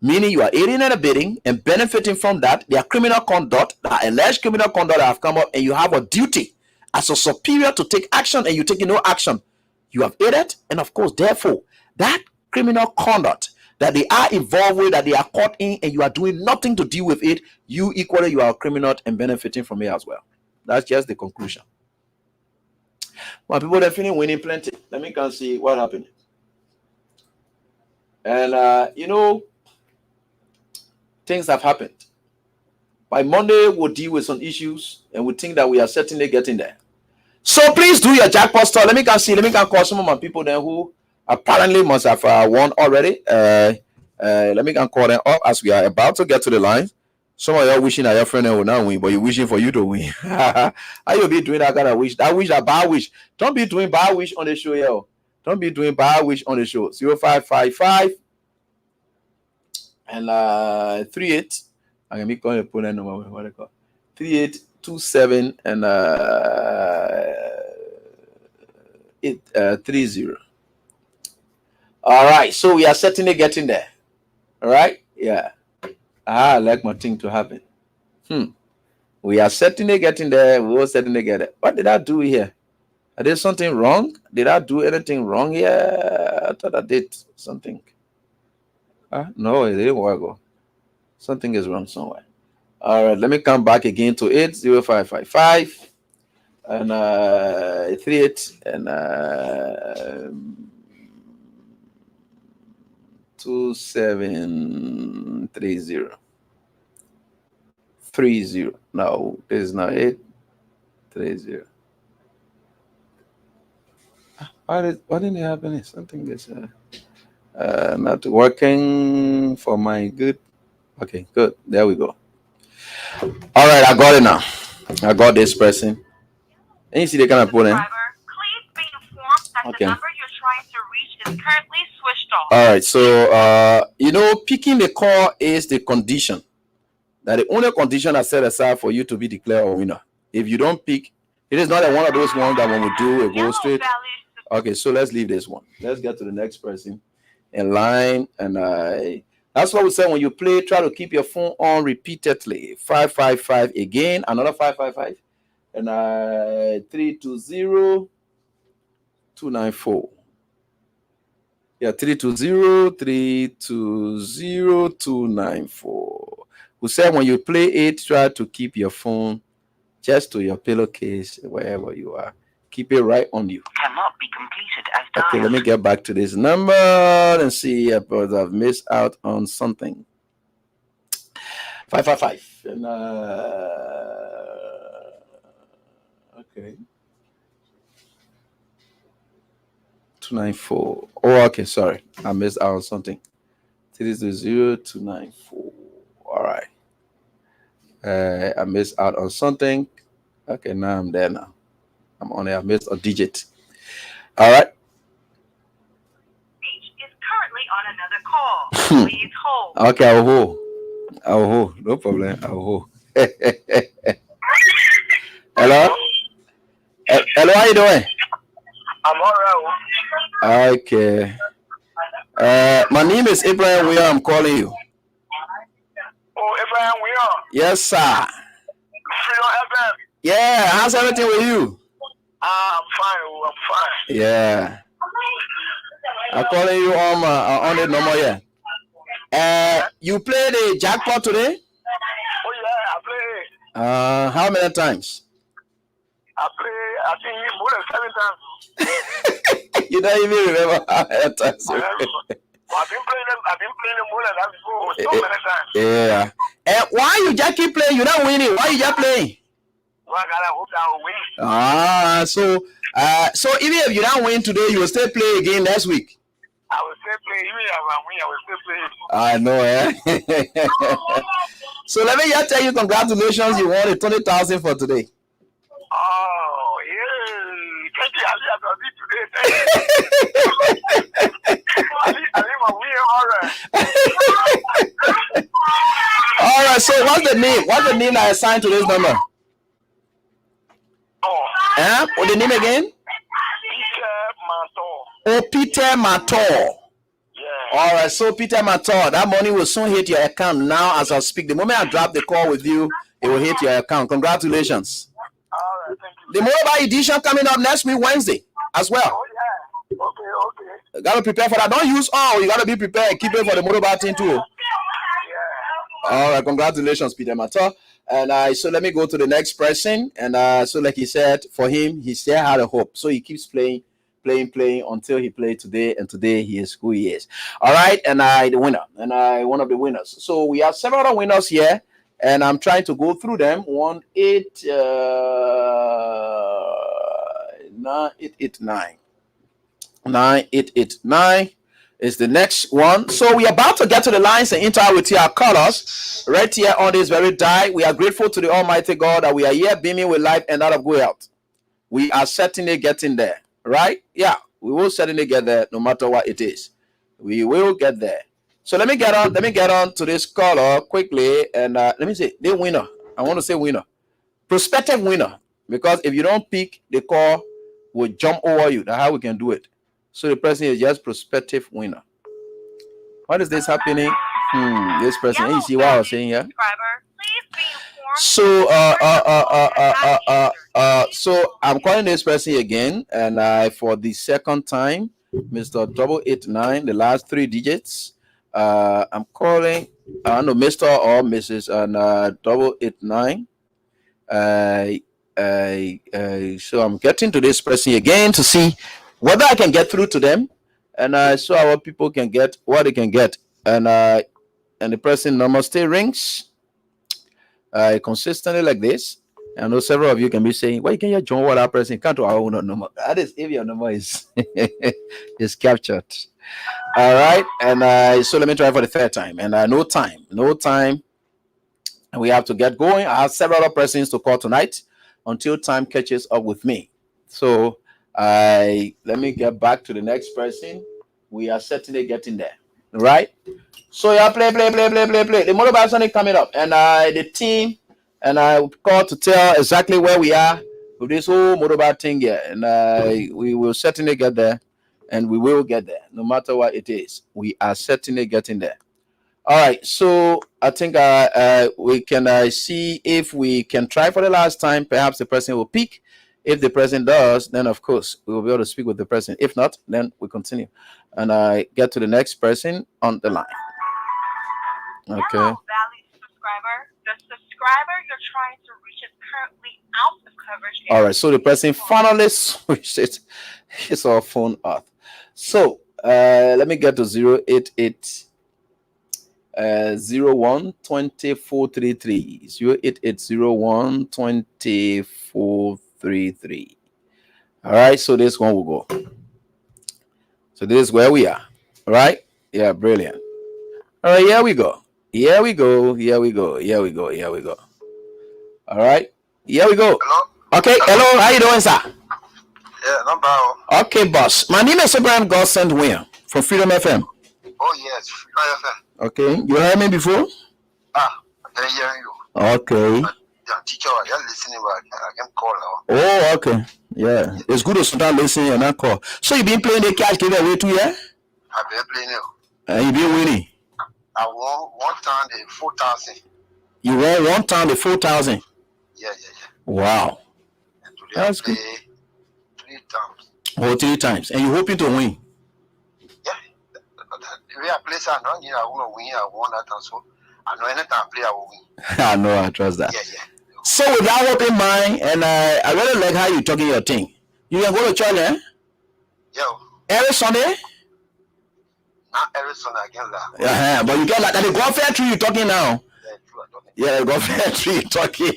meaning you are aiding and abetting and benefiting from that, their criminal conduct, the alleged criminal conduct that have come up, and you have a duty as a superior to take action and you take no action, you have aided, and of course, therefore, that criminal conduct that they are involved with, that they are caught in, and you are doing nothing to deal with it, you are a criminal and benefiting from it as well. That's just the conclusion. Well, people definitely winning plenty. Let me come see what happened. And things have happened. By Monday, we'll deal with some issues, and we think that we are certainly getting there. So please do your jackpot store. Let me come see. Let me come call some of my people there who apparently must have won already. Let me come call them up as we are about to get to the line. Some of you are wishing that your friend will not win, but you're wishing for you to win. How you be doing that kind of wish? That bad wish. Don't be doing bad wish on the show, yo. Don't be doing bad wish on the show. 0555 and 38. I'm gonna be calling the opponent number. What they call 3827 and 830. All right, so we are certainly getting there. All right, yeah. I like my thing to happen. We are certainly getting there. We will certainly get it. What did I do here? Is there something wrong? Did I do anything wrong here? I thought I did something. No, it didn't work. Something is wrong somewhere. All right, let me come back again to 80555 and 38 and 2730. 30. No, this is not 830. Why didn't it happen? Something is not working for my good. Okay, good. There we go. All right, I got it now. I got this person. And you see the kind of put in. Please be informed that Okay. the number you're trying to reach is currently switched off. All right, so picking the call is the condition. That the only condition I set aside for you to be declared a winner. If you don't pick, it is not one of those ones that when we do it goes straight. Okay, so let's leave this one. Let's get to the next person in line. And that's what we say when you play, try to keep your phone on repeatedly. 555 again, another 555. and 320-294. Yeah, 320-320-294. Who said when you play it, try to keep your phone just to your pillowcase wherever you are. Keep it right on you. Cannot be completed as Okay, let me get back to this number and see if I've missed out on something. 555. And okay. 294. Oh, okay, sorry. I missed out on something. 320-294. All right. I missed out on something. Okay, now I'm there now. I'm on it. I missed a digit. All right. is currently on another call. Please hold. Okay, I'll hold. No problem. I'll hold. Hello? Hello, how you doing? I'm all right. Okay. My name is Abraham Weir. I'm calling you. Oh, Abraham, we are. Yes, sir. Freedom FM. Yeah, how's everything with you? I'm fine. I'm fine. Yeah. I'm calling you on the number here. You played the jackpot today? Oh, yeah, I play. How many times? I think more than 7 times. You don't even remember how many times. I've been playing them more than that before. So many times. Yeah. And why you just keep playing? You're not winning. Why you just playing? Well, I hope I will win. So even if you don't win today, you will still play again next week. I will still play. Even if I win, I will still play. I know, So let me just tell you, congratulations, you won 20,000 for today. Oh, yeah. Thank you. I think my win, all right. All right, so what's the name? What's the name I assigned to this number? What's the name again? Peter Mator. Yeah. All right, so Peter Mator, that money will soon hit your account now as I speak. The moment I drop the call with you, it will hit your account. Congratulations. All right, thank you. The mobile edition coming up next week, Wednesday, as well. Oh, yeah. Okay. You got to prepare for that. Don't use all. You got to be prepared. Keep it for the mobile thing, too. Yeah. All right, congratulations, Peter Mator. And so let me go to the next person. And so like he said, for him, he still had a hope. So he keeps playing until he played today. And today he is who he is. All right, and the winner. And one of the winners. So we have several other winners here. And I'm trying to go through them. 9889. 9889 is the next one. So we're about to get to the lines and interact with our callers right here on this very day. We are grateful to the Almighty God that we are here beaming with life and out of good health. We are certainly getting there, right? Yeah, we will certainly get there no matter what it is. We will get there. So let me get on to this caller quickly, and let me say the winner. I want to say winner, prospective winner, because if you don't pick, the call will jump over you. That's how we can do it. So the person is just prospective winner. What is this happening? This person. You see what I was saying here? So so I'm calling this person again, and for the second time, Mr. 889, the last 3 digits. I'm calling. I don't know, Mr. or Mrs. and 889. So I'm getting to this person again to see whether I can get through to them, and so our people can get what they can get, and the person number still rings consistently like this. I know several of you can be saying, "Why can't you join what that person can't do our own number?" That is if your number is is captured. All right, and so let me try for the third time, and no time, and we have to get going. I have several other persons to call tonight until time catches up with me. So let me get back to the next person. We are certainly getting there, right? So yeah, play. The mobile Sonic coming up, and the team, and I call to tell exactly where we are with this whole mobile thing here, and we will certainly get there, and we will get there, no matter what it is. We are certainly getting there. All right, so I think we can see if we can try for the last time. Perhaps the person will pick. If the person does, then of course we will be able to speak with the person. If not, then we continue and I get to the next person on the line. Okay. Hello, Valley subscriber. The subscriber you're trying to reach is currently out of coverage. All right, so the person finally switched his phone off. So let me get to 088 01 2433 08801 2433. All right, so this one will go. So this is where we are. All right, yeah, brilliant. All right, here we go. Here we go. Here we go. Here we go. Here we go. All right, here we go. Hello? Okay, hello, how you doing, sir? Yeah, no problem. Okay, boss. My name is Abraham Godsend William from Freedom FM. Oh, yes. Okay, you heard me before? I can hear you. Okay. Yeah, teacher, you're listening, but I can call now. Oh, okay. Yeah, it's good to start listening and not call. So you been playing the cash giveaway too, yeah? I've been playing it. And you been winning? I won one time the 4,000. You won one time the 4,000? Yeah. Wow. And today That's I play good. 3 times. Oh, 3 times. And you're hoping to win? Yeah. The way I play, I know I want to win. I won that time. So I know anytime I play, I will win. I know, I trust that. Yeah. So with that hope in mind, and I really like how you talking your thing. You can go to church, eh? Yo, Every Sunday? not every Sunday I can laugh. But you get like, and the God fair tree you talking now. Yeah, true, I don't know. Yeah, the God fair tree you talking.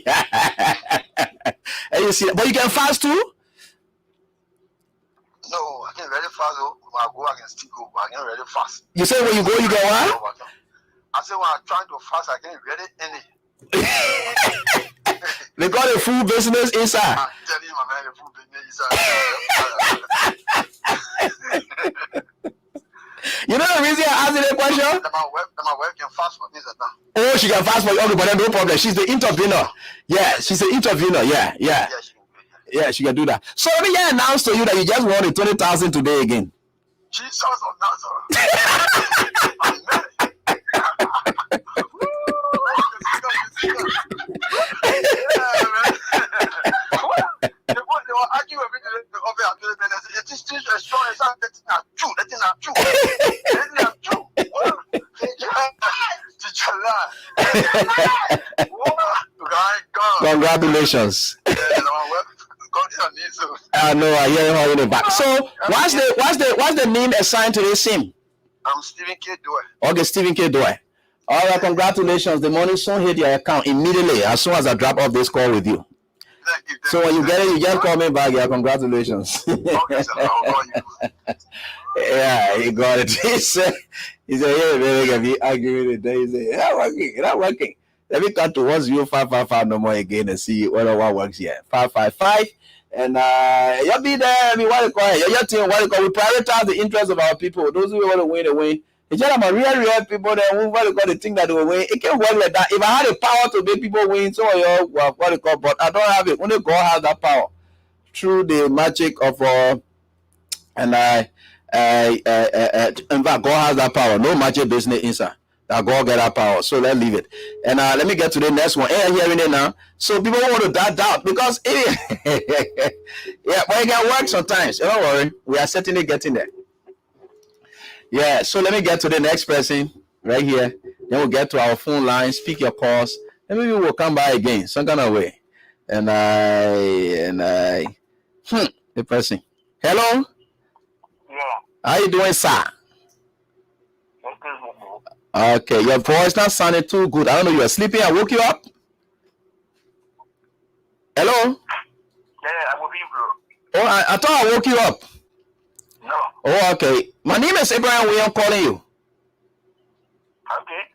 And you see, but you can fast too? No, I can very fast. When I go, I can still go, but I can very fast. You say when you go, you get what? I say when I'm trying to fast, I can really any. They got a full business inside. I'm telling you, my man, the food business inside. You know the reason I asked you that question? My wife can fast for me at now. Oh, she can fast for you. Okay, but then no problem. She's the intervener. Yeah, she's the intervener. Yeah. Yeah, she can do that. So let me announce to you that you just won the 20,000 today again. Jesus of Nazareth. Amen. They were arguing with me over it is still as strong as that's not true. That's not true. That's not true. Congratulations. I know, I hear you in the back. So what's the name assigned to this sim? I'm Stephen K. Doe. Okay, Stephen K. Doe. All right, congratulations. The money soon hit your account immediately as soon as I drop off this call with you. Thank you. So when you get it, you just call me back. Yeah, congratulations. Okay, sir. I'll call you. Yeah, he got it. He said, yeah, very good. He argued with it. He said, it's not working. Let me cut to 10555 no more again and see whether one works here. 555. And you'll be there. I mean, what do you call it? Your team, what do you call it? We prioritize the interests of our people. Those who want to win, they win. It's just about real people that what do you call the thing that they will win. It can't work like that. If I had the power to make people win, so what do you call, but I don't have it. Only God has that power through the magic of in fact, God has that power. No magic business inside. That God get that power. So let's leave it. And let me get to the next one. Hey, hearing it now. So people want to doubt because yeah, but it can work sometimes. Don't worry. We are certainly getting there. Yeah, so let me get to the next person right here. Then we'll get to our phone line, speak your calls, and maybe we'll come by again some kind of way. And the person. Hello? Yeah. How you doing, sir? Okay, your voice not sounding too good. I don't know, you were sleeping. I woke you up? Hello? Yeah, I will be, bro. Oh, I thought I woke you up. No. Oh, okay. My name is Abraham William calling you. Okay.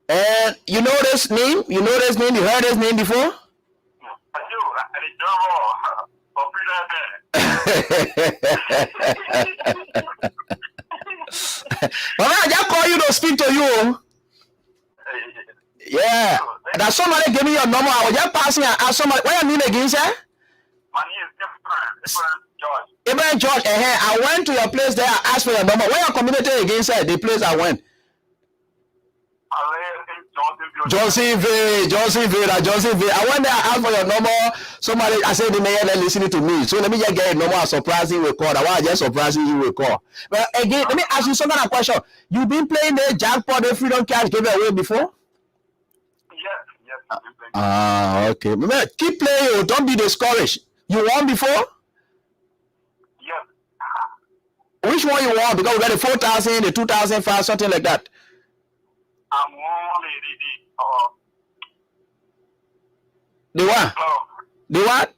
And you know this name? You know this name? You heard this name before? I do. Mama, I just call you to speak to you. Yeah. That somebody gave me your number. I was just passing and ask somebody. What your name again, sir? My name is George. Abraham George. I went to your place there. I asked for your number. Where your community again, sir? The place I went. Johnson V. I went there, I asked for your number. Somebody, I said the mayor listening to me. So let me just get a number surprising record. I want to just surprising you record. But again, let me ask you some kind of question. You've been playing the jackpot, the Freedom Cash giveaway before? Yes. Ah, okay. Remember, keep playing. Don't be discouraged. You won before? Yes. Which one you won? Because we got the 4,000, the 2,005, something like that. I won the what? The what?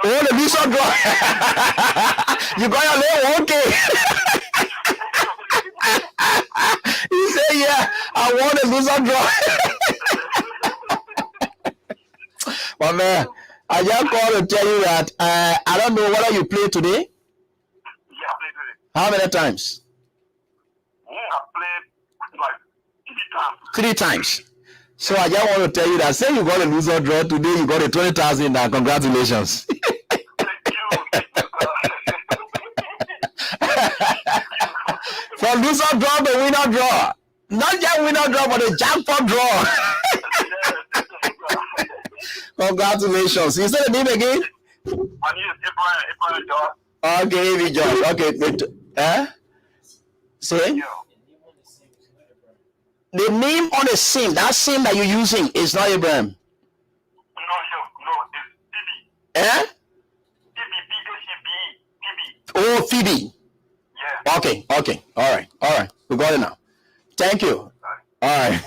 The loser draw. You got your name, okay. You say, yeah, I want a loser draw. But man, I just called to tell you that I don't know whether you play today. Yeah, I played today. How many times? I played like 3 times. So I just want to tell you that say you got a loser draw today, you got a 20,000 now. Congratulations. From loser draw to winner draw. Not just winner draw, but a jackpot draw. Congratulations. You say the name again? My name is Abraham George. Okay, Abraham George. Okay, say? The name on the SIM, that SIM that you're using is not Abraham. No, it's Phoebe. Phoebe. Oh, Phoebe. Yeah. Okay. All right. We got it now. Thank you. All right.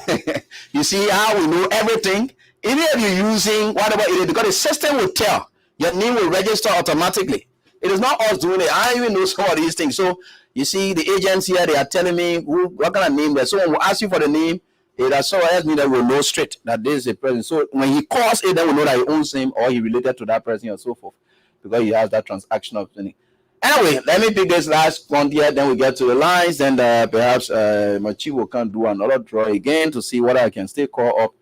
You see how we know everything? Even if you're using whatever it is, because the system will tell, your name will register automatically. It is not us doing it. I even know some of these things. So you see, the agents here, they are telling me what kind of name that someone will ask you for the name. That's so else me that will know straight that this is a person. So when he calls it, then we know that he owns him or he related to that person or so forth, because he has that transaction of thing. Anyway, let me pick this last one here, then we get to the lines, and perhaps Machiwo can do another draw again to see whether I can still call up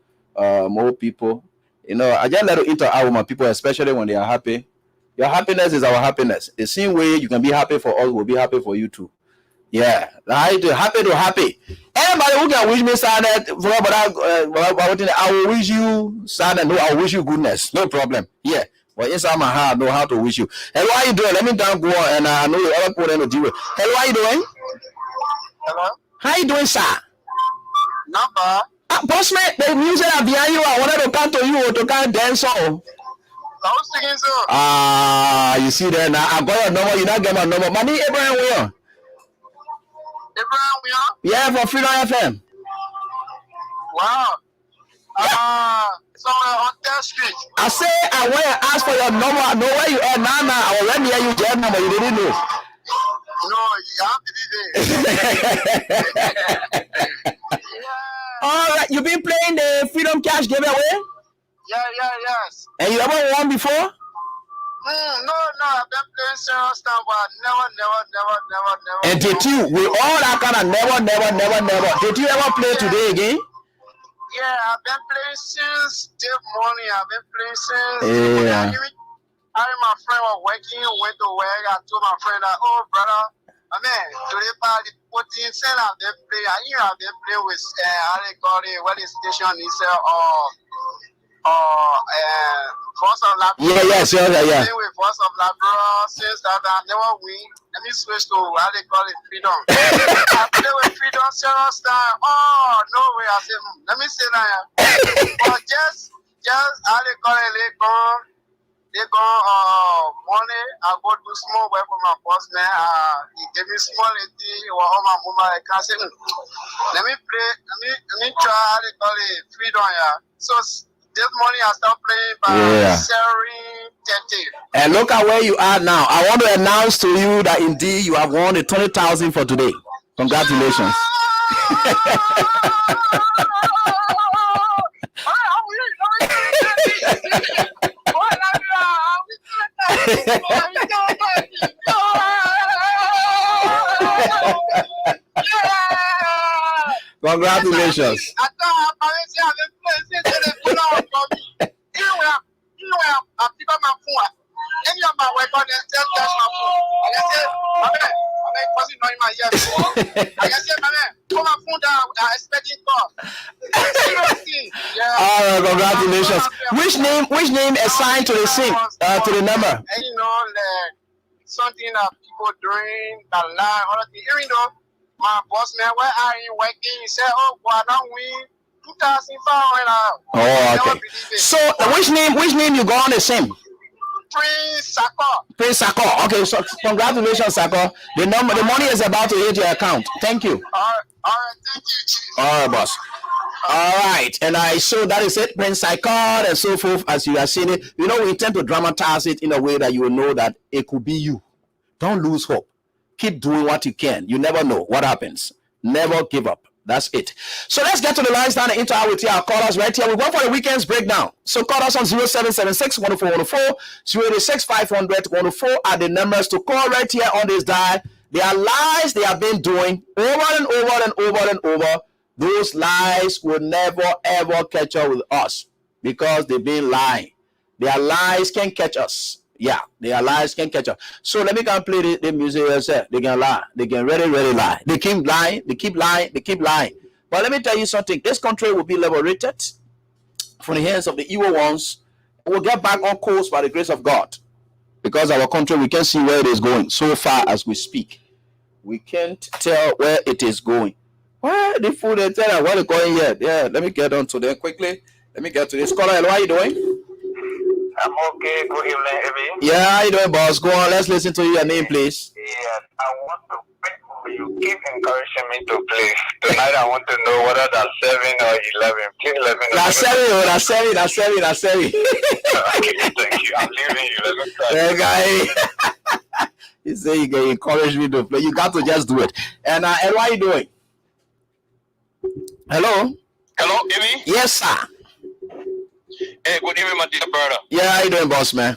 more people. You know, I just let to interact with my people, especially when they are happy. Your happiness is our happiness. The same way you can be happy for us, we'll be happy for you too. Yeah, right. Happy to happy. Anybody who can wish me sadness, I will wish you sadness. No, I will wish you goodness. No problem. Yeah. But inside my heart, I know how to wish you. Hello, how you doing? Let me down go on, and I know the other people to deal with. Hello, how you doing? Hello? How you doing, sir? Not bad. Postman, the music are behind you. I wanted to come to you to come dance on. I was thinking so. You see there now. I got your number. You not get my number. My name Abraham Will. Abraham Will? Yeah, for Freedom FM. Wow. Somewhere on that street. I say I went and asked for your number. I know where you are now. I was ready to hear you get number. You didn't know. No, you have to be there. All right, you been playing the Freedom Cash giveaway? Yes. And you ever won before? No, I've been playing serious time, but never. And did you, with all that kind of never, did you ever play today again? Yeah, I've been playing since day morning. I've been playing since. Yeah. My friend was working, went to work. I told my friend that, oh, brother, today party putting send out the play. I've been playing with how they call it, what is station is Force of Labrador. Yeah. Playing with Force of Labrador since that I never win. Let me switch to how they call it Freedom. I play with Freedom serious time. Oh no way! I said, let me say that. But just how they call it, they go money. I go do small work for my boss man. He gave me small lady or all my mama. I can't say. Let me play. Let me try how they call it Freedom. Yeah. So this morning I start playing by Seri 30. And look at where you are now. I want to announce to you that indeed you have won the 20,000 for today. Congratulations. Congratulations. I thought I pick up my phone. Any of my weapons and just touch my phone. And I said, my man, cousin not in my ear. I said, my man, put my phone All right, congratulations. Which name assigned to the sim to the number? And you know, like something that people doing that lie, all of the even though my boss man, where are you working? He said, "Oh, boy, now we 2,500." Oh, okay. So which name you go on the sim? Prince Sako. Prince Sako. Okay, so congratulations, Sako. The money is about to hit your account. Thank you. All right, thank you, Chief. All right, boss. All right, and so that is it, Prince Sako and so forth. As you have seen it, you know, we tend to dramatize it in a way that you will know that it could be you. Don't lose hope. Keep doing what you can. You never know what happens. Never give up. That's it. So let's get to the lines down and interact with our callers right here. We're going for the weekend's breakdown. So call us on 0776 104 104, 086 500 104 are the numbers to call right here on this dial. There are lies they have been doing over and over and over and over. Those lies will never ever catch up with us because they've been lying. Their lies can catch us. Yeah, their lies can catch up. So let me go and play the music. They can lie. They can really lie. They keep lying. They keep lying. They keep lying. But let me tell you something. This country will be liberated from the hands of the evil ones. We'll get back on course by the grace of God. Because our country, we can see where it is going so far as we speak. We can't tell where it is going. Well, the food they tell us where they're going yet. Yeah, let me get on to them quickly. Let me get to this. Caller, how are you doing? I'm okay. Good evening, Evie. Yeah, how you doing, boss? Go on. Let's listen to your name, please. Yes, I want to pray for you. Keep encouraging me to play. Tonight, I want to know whether that's 7 or 11. Please let me know. That's 7. Okay, thank you. I'm leaving you. Let me try. Yeah, guy. You say you can encourage me to play. You got to just do it. And how are you doing? Hello? Hello, Evie? Yes, sir. Hey, good evening, my dear brother. Yeah, how you doing, boss, man?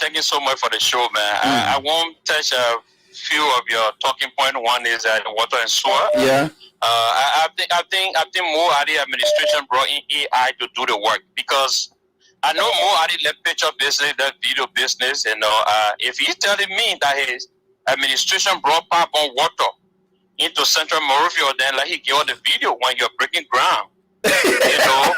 Thank you so much for the show, man. I won't touch a few of your talking points. One is water and sewer. Yeah. I think more of the administration brought in AI to do the work because I know more of the picture business, the video business. You know, if he's telling me that his administration brought pipe on water into Central Monrovia, then like he give all the video when you're breaking ground. You know,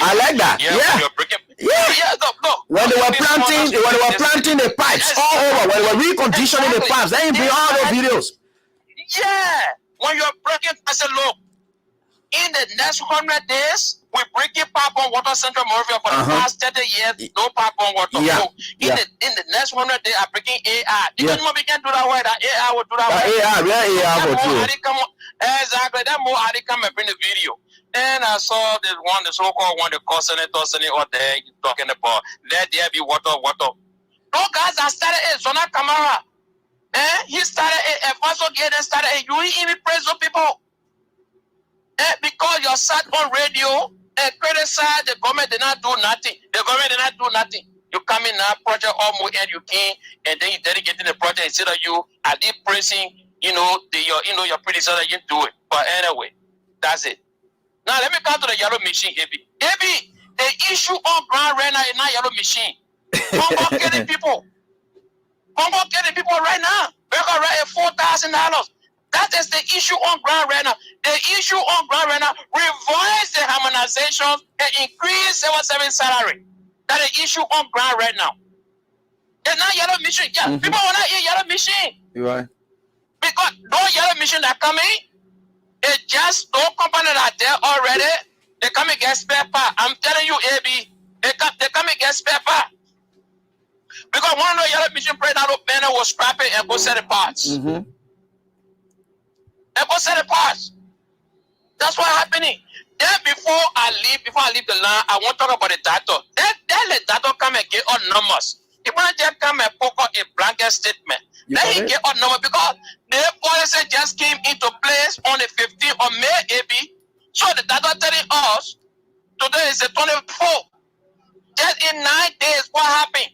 I like that. Yeah. No. When they were planting the pipes all over, when they were reconditioning the pipes, then you bring all those videos. Yeah. When you're breaking, I said, look, in the next 100 days, we're breaking pipe on water Central Monrovia for the past 30 years. No pipe on water. Yeah. So in the next 100 days, I'm breaking AI. You know we can do that way. That AI will do that way. AI will do. Exactly. That more I come and bring the video. Then I saw the so-called one, the senator out there talking about let there be water. Those guys that started it, Zona Kamara. He started it, and Faso Gaden started it. You even praise those people. Because you sat on radio and criticize the government did not do nothing. You come in now, project almost and you can, and then you dedicating the project instead of you are deep praising, your predecessor, you do it. But anyway, that's it. Now let me come to the yellow machine, Abby. The issue on ground right now is not yellow machine. Congo getting people. Right now. We're gonna write $4,000. That is the issue on ground right now. The issue on ground right now, revise the harmonization and increase civil service salary. That is the issue on ground right now. It's not yellow machine. Yeah, people will not hear yellow machine. You're right. Because those yellow machine that come in, it's just no company that there already. They come and get spare part. I'm telling you, AB, they come and get spare part. Because one of the yellow machine prayed out of banner was scrap it and go set the parts. And go set the parts. That's what's happening. Then before I leave the line, I want to talk about the data. Then let the data come and get all numbers. If I just come and poke out a blanket statement, let him get all numbers because the policy just came into place on the 15th of May, AB. So the data telling us today is the 24th. Just in 9 days, what happened?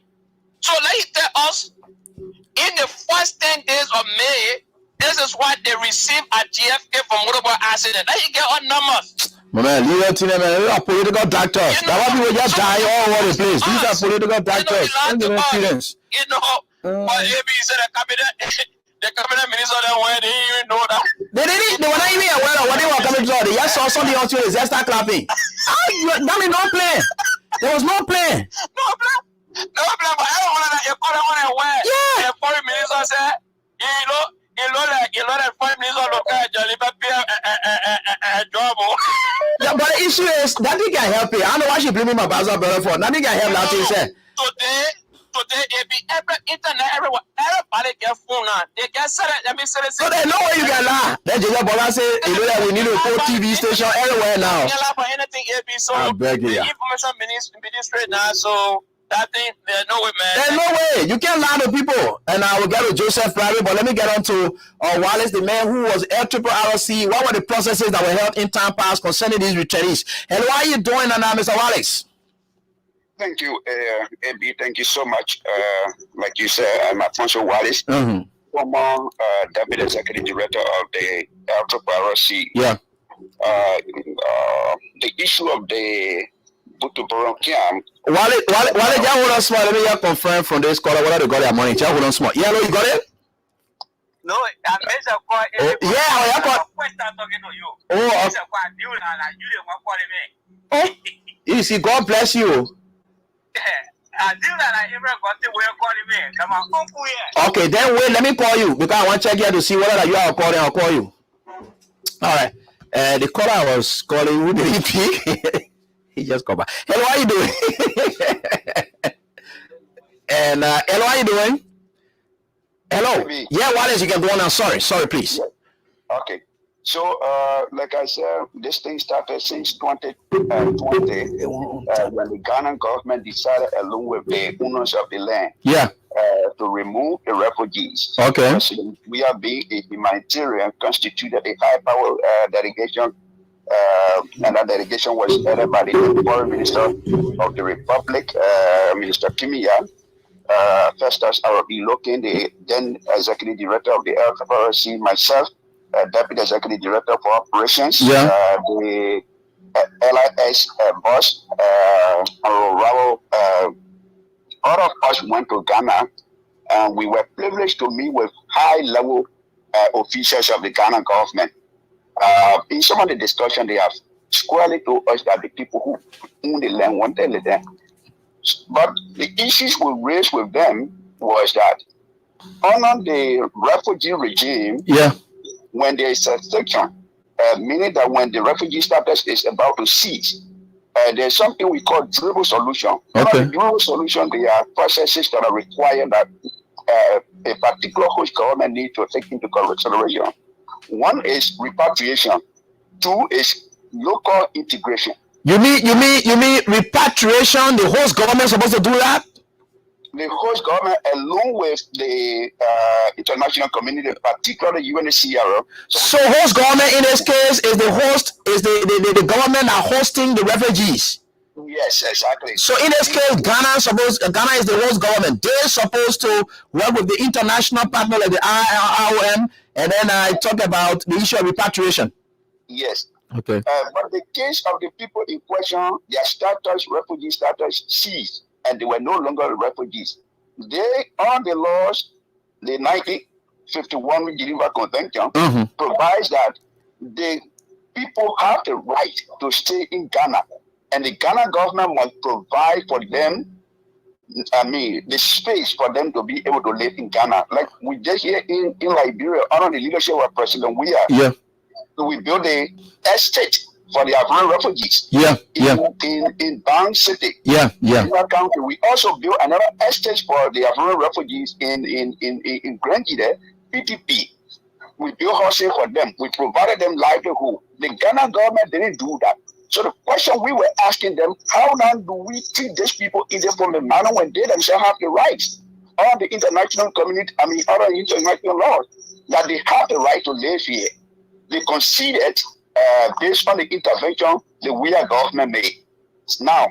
So let him tell us in the first 10 days of May, this is what they received at GFK from motorbike accident. Let him get all numbers. Man, these are political doctors. That's why people just die all over the place. These are political doctors. But AB said a cabinet. The cabinet minister that went, they didn't even know that. They were not even aware of what they were coming to. They just saw something on Twitter. They start clapping. That means no plan. There was no plan. No plan. But everyone that you call them aware. Yeah. The foreign minister said, you know that foreign minister look at Jolly a job. Yeah, but the issue is nothing can help it. I don't know why she blaming my brother for. Nothing can help that thing said. Today, it be every internet, everywhere. Everybody get phone now. They get set it. Let me say it. So they know where you get lie. Then Joseph Bola say, you know that we need a full TV station everywhere now. For anything, AB. So I beg you. The information ministry now. So that thing, there's no way, man. There's no way. You can't lie to people. And I will get to Joseph private, but let me get on to Wallace, the man who was LRRC. What were the processes that were held in time past concerning these returnees? And what are you doing now, Mr. Wallace? Thank you, AB. Thank you so much. Like you said, I'm Alfonso Wallace, former Deputy Executive Director of the LRRC. Yeah. The issue of the Butuboron camp. Wallace, just hold on small. Let me just confirm from this caller whether they got their money. Just hold on small. Yeah, no, you got it? No, I made a call. I got. Oh, you see, God bless you. Okay, then wait, let me call you because I want to check here to see whether you are calling. I'll call you. All right. The caller I was calling, who did he pick? He just called back. Hello, how you doing? And hello, how you doing? Hello. Yeah, Wallace, you can go on now. Sorry, please. Okay. So, like I said, this thing started since 2020 when the Ghana government decided, along with the owners of the land, to remove the refugees. Okay. So we are being a humanitarian, constituted a high-power delegation, and that delegation was headed by the foreign minister of the Republic, Minister Kimia. Festus Arabi Loken, the then executive director of the LRRC, myself, Deputy Executive Director for Operations, the LIS boss, all of us went to Ghana, and we were privileged to meet with high-level officials of the Ghana government. In some of the discussion, they have squarely told us that the people who own the land wanted the land. But the issues we raised with them was that under the refugee regime, when there is a section, meaning that when the refugee status is about to cease, there's something we call durable solution. Okay. Durable solution, there are processes that are required that a particular host government needs to take into consideration. One is repatriation. Two is local integration. You mean repatriation? The host government is supposed to do that? The host government, along with the international community, particularly UNHCR. So host government in this case is the government that hosting the refugees. Yes, exactly. So in this case, Ghana is the host government. They're supposed to work with the international partner like the IOM, and then I talk about the issue of repatriation. Yes. Okay. But the case of the people in question, their status, refugee status, ceased, and they were no longer refugees. They, on the laws, the 1951 Geneva Convention provides that the people have the right to stay in Ghana, and the Ghana government must provide for them, the space for them to be able to live in Ghana. Like we did here in Liberia, under the leadership of President Weah. Yeah. So we built a estate for the Afghan refugees. In Bang City. In that country. We also built another estate for the Afghan refugees in Grangie there, PTP. We built housing for them. We provided them livelihood. The Ghana government didn't do that. So the question we were asking them, how long do we treat these people in from a manner when they themselves have the rights on the international community, other international laws, that they have the right to live here? They conceded based on the intervention the Weah government made. Now,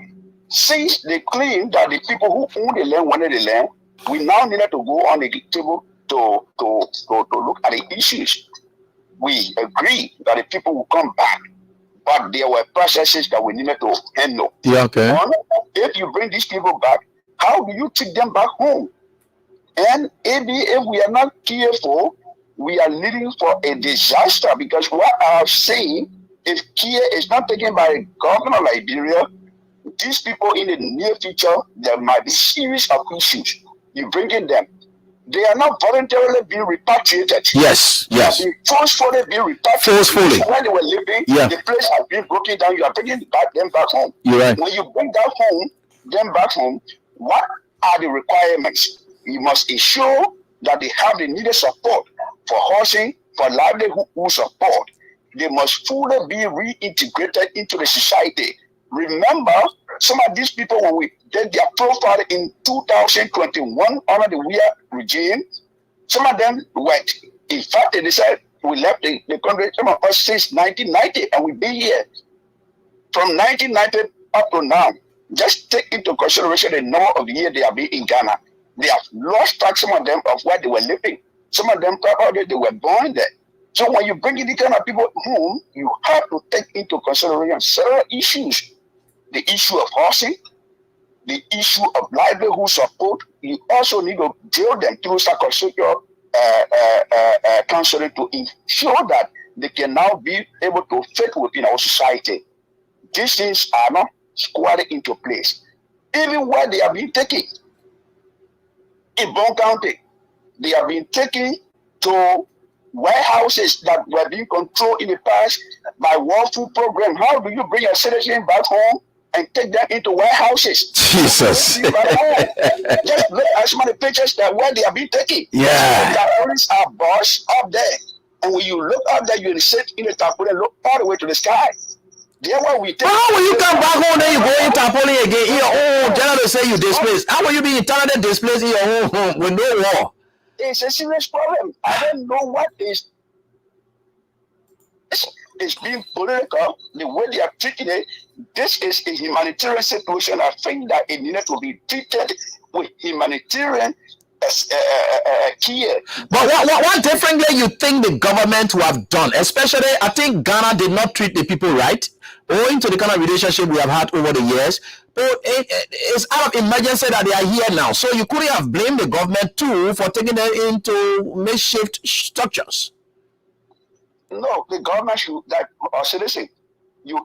since they claim that the people who own the land wanted the land, we now needed to go on the table to look at the issues. We agree that the people will come back, but there were processes that we needed to handle. One, if you bring these people back, how do you take them back home? And if we are not careful, we are leading for a disaster, because what I have seen, if Kia is not taken by the governor of Liberia, these people in the near future, there might be series of issues. You bring in them. They are not voluntarily being repatriated. Yes. They are being forcefully being repatriated. Forcefully. Where they were living, the place has been broken down. You are bringing them back home. You're right. When you bring them back home, what are the requirements? You must ensure that they have the needed support for housing, for livelihood support. They must fully be reintegrated into the society. Remember, some of these people, when we did their profile in 2021 under the WIA regime, some of them went. In fact, they said we left the country, some of us, since 1990, and we've been here. From 1990 up to now, just take into consideration the number of years they have been in Ghana. They have lost track, some of them, of where they were living. Some of them, probably they were born there. So when you bring in the kind of people home, you have to take into consideration several issues. The issue of housing, the issue of livelihood support. You also need to deal them through psychosocial counseling to ensure that they can now be able to fit within our society. These things are not squared into place. Even where they have been taken, in Bon County, they have been taken to warehouses that were being controlled in the past by World Food Program. How do you bring your citizen back home and take them into warehouses? Jesus. Just look at some of the pictures that where they have been taken. Yeah. The tarpaulins are boss up there. And when you look up there, you sit in the tarpaulin and look all the way to the sky. There where we take. How will you come back home, then you go in tarpaulin again? In your own general say you displaced. How will you be internally displaced in your own home with no war? It's a serious problem. I don't know what is. It's being political, the way they are treating it. This is a humanitarian situation. I think that it needed to be treated with humanitarian care. But what differently you think the government would have done? Especially, I think Ghana did not treat the people right, owing to the kind of relationship we have had over the years. But it's out of emergency that they are here now. So you couldn't have blamed the government too for taking them into makeshift structures. No, the government should, that citizen, you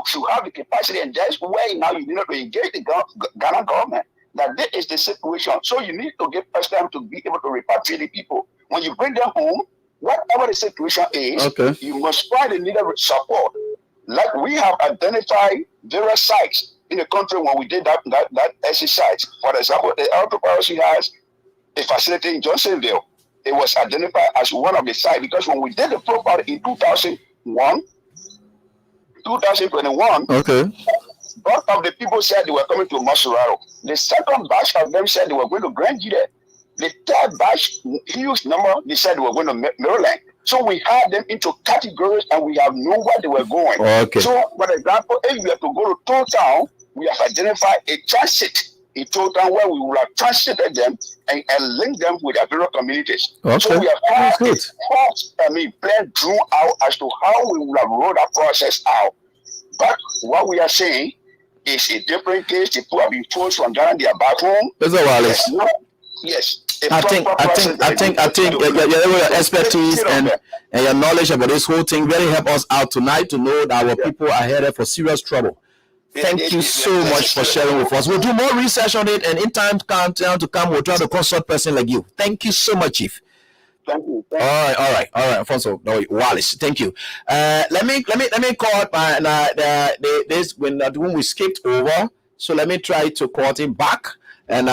should have the capacity, and that's why now you need to engage the Ghana government. That this is the situation. So you need to give us time to be able to repatriate the people. When you bring them home, whatever the situation is, you must find the needed support. Like we have identified various sites in the country when we did that exercise. For example, the Autopiracy has a facility in Johnsonville. It was identified as one of the sites because when we did the profile in 2021, both of the people said they were coming to Masuraro. The second batch of them said they were going to Grand Gide. The third batch, huge number, they said they were going to Maryland. So we had them into categories and we have known where they were going. So, for example, if we have to go to Town Town, we have identified a transit in Town Town where we will have transited them and link them with their various communities. So we have had a plan drawn out as to how we will have rolled that process out. But what we are saying is a different case. The people have been forced from Ghana, they are back home. Yes. I think your expertise and your knowledge about this whole thing really help us out tonight to know that our people are headed for serious trouble. Thank you so much for sharing with us. We'll do more research on it, and in time to come, we'll try to consult person like you. Thank you so much, Chief. Thank you. All right, Alfonso. No, Wallace. Thank you. Let me call this when we skipped over. So let me try to call him back and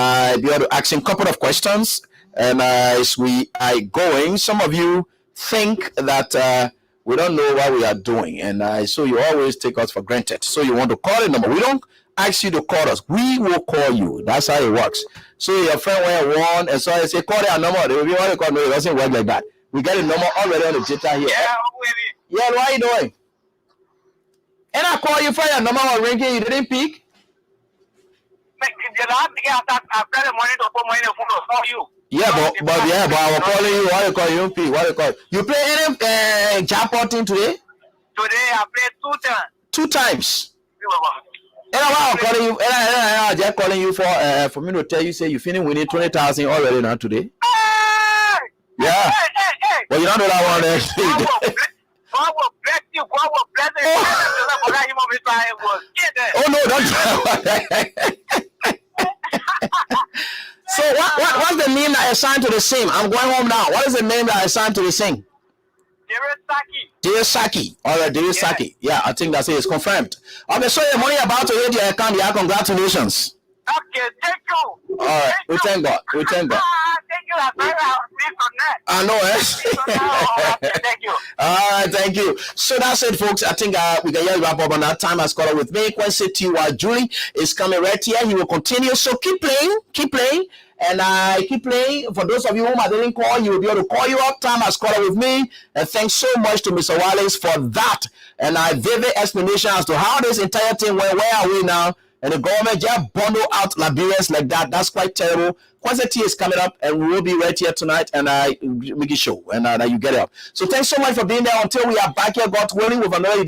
be able to ask him a couple of questions. And as we are going, some of you think that we don't know what we are doing, and so you always take us for granted. So you want to call a number. We don't ask you to call us. We will call you. That's how it works. So your friend went one, and so I say, call their number. They will be want to call. No, it doesn't work like that. We got a number already on the data here. Yeah, what are you doing? And I call you for your number was ringing. You didn't pick. Yeah, but I was calling you. What you call you? Pick. What you call? You play any jackpot thing today? Today I played 2 times. 2 times. And I'm calling you. And I just calling you for me to tell you, say you finished winning 20,000 already now today. Hey! Yeah. Hey! Well, you don't know that one there. God will bless you. God will bless you. Oh no, don't. So what's the name that I assigned to the sing? I'm going home now. What is the name that I assigned to the sing? Deresaki. All right, Deresaki. Yeah, I think that's it. It's confirmed. Okay, so your money about to hit your account. Yeah, congratulations. Okay, thank you. All right, we thank God. We thank God. Thank you. I know, eh? Thank you. All right, thank you. So that's it, folks. I think we can just wrap up on that. Time has caught up with me. Quincy T.Y. Julie is coming right here. He will continue. So keep playing. And I keep playing. For those of you whom I didn't call, he will be able to call you up. Time has caught up with me. And thanks so much to Mr. Wallace for that. And I vivid explanation as to how this entire thing went. Where are we now? And the government just bundle out Liberians like that. That's quite terrible. Quincy T is coming up, and we will be right here tonight, and make it show, and you get it up. So thanks so much for being there. Until we are back here, God willing, with another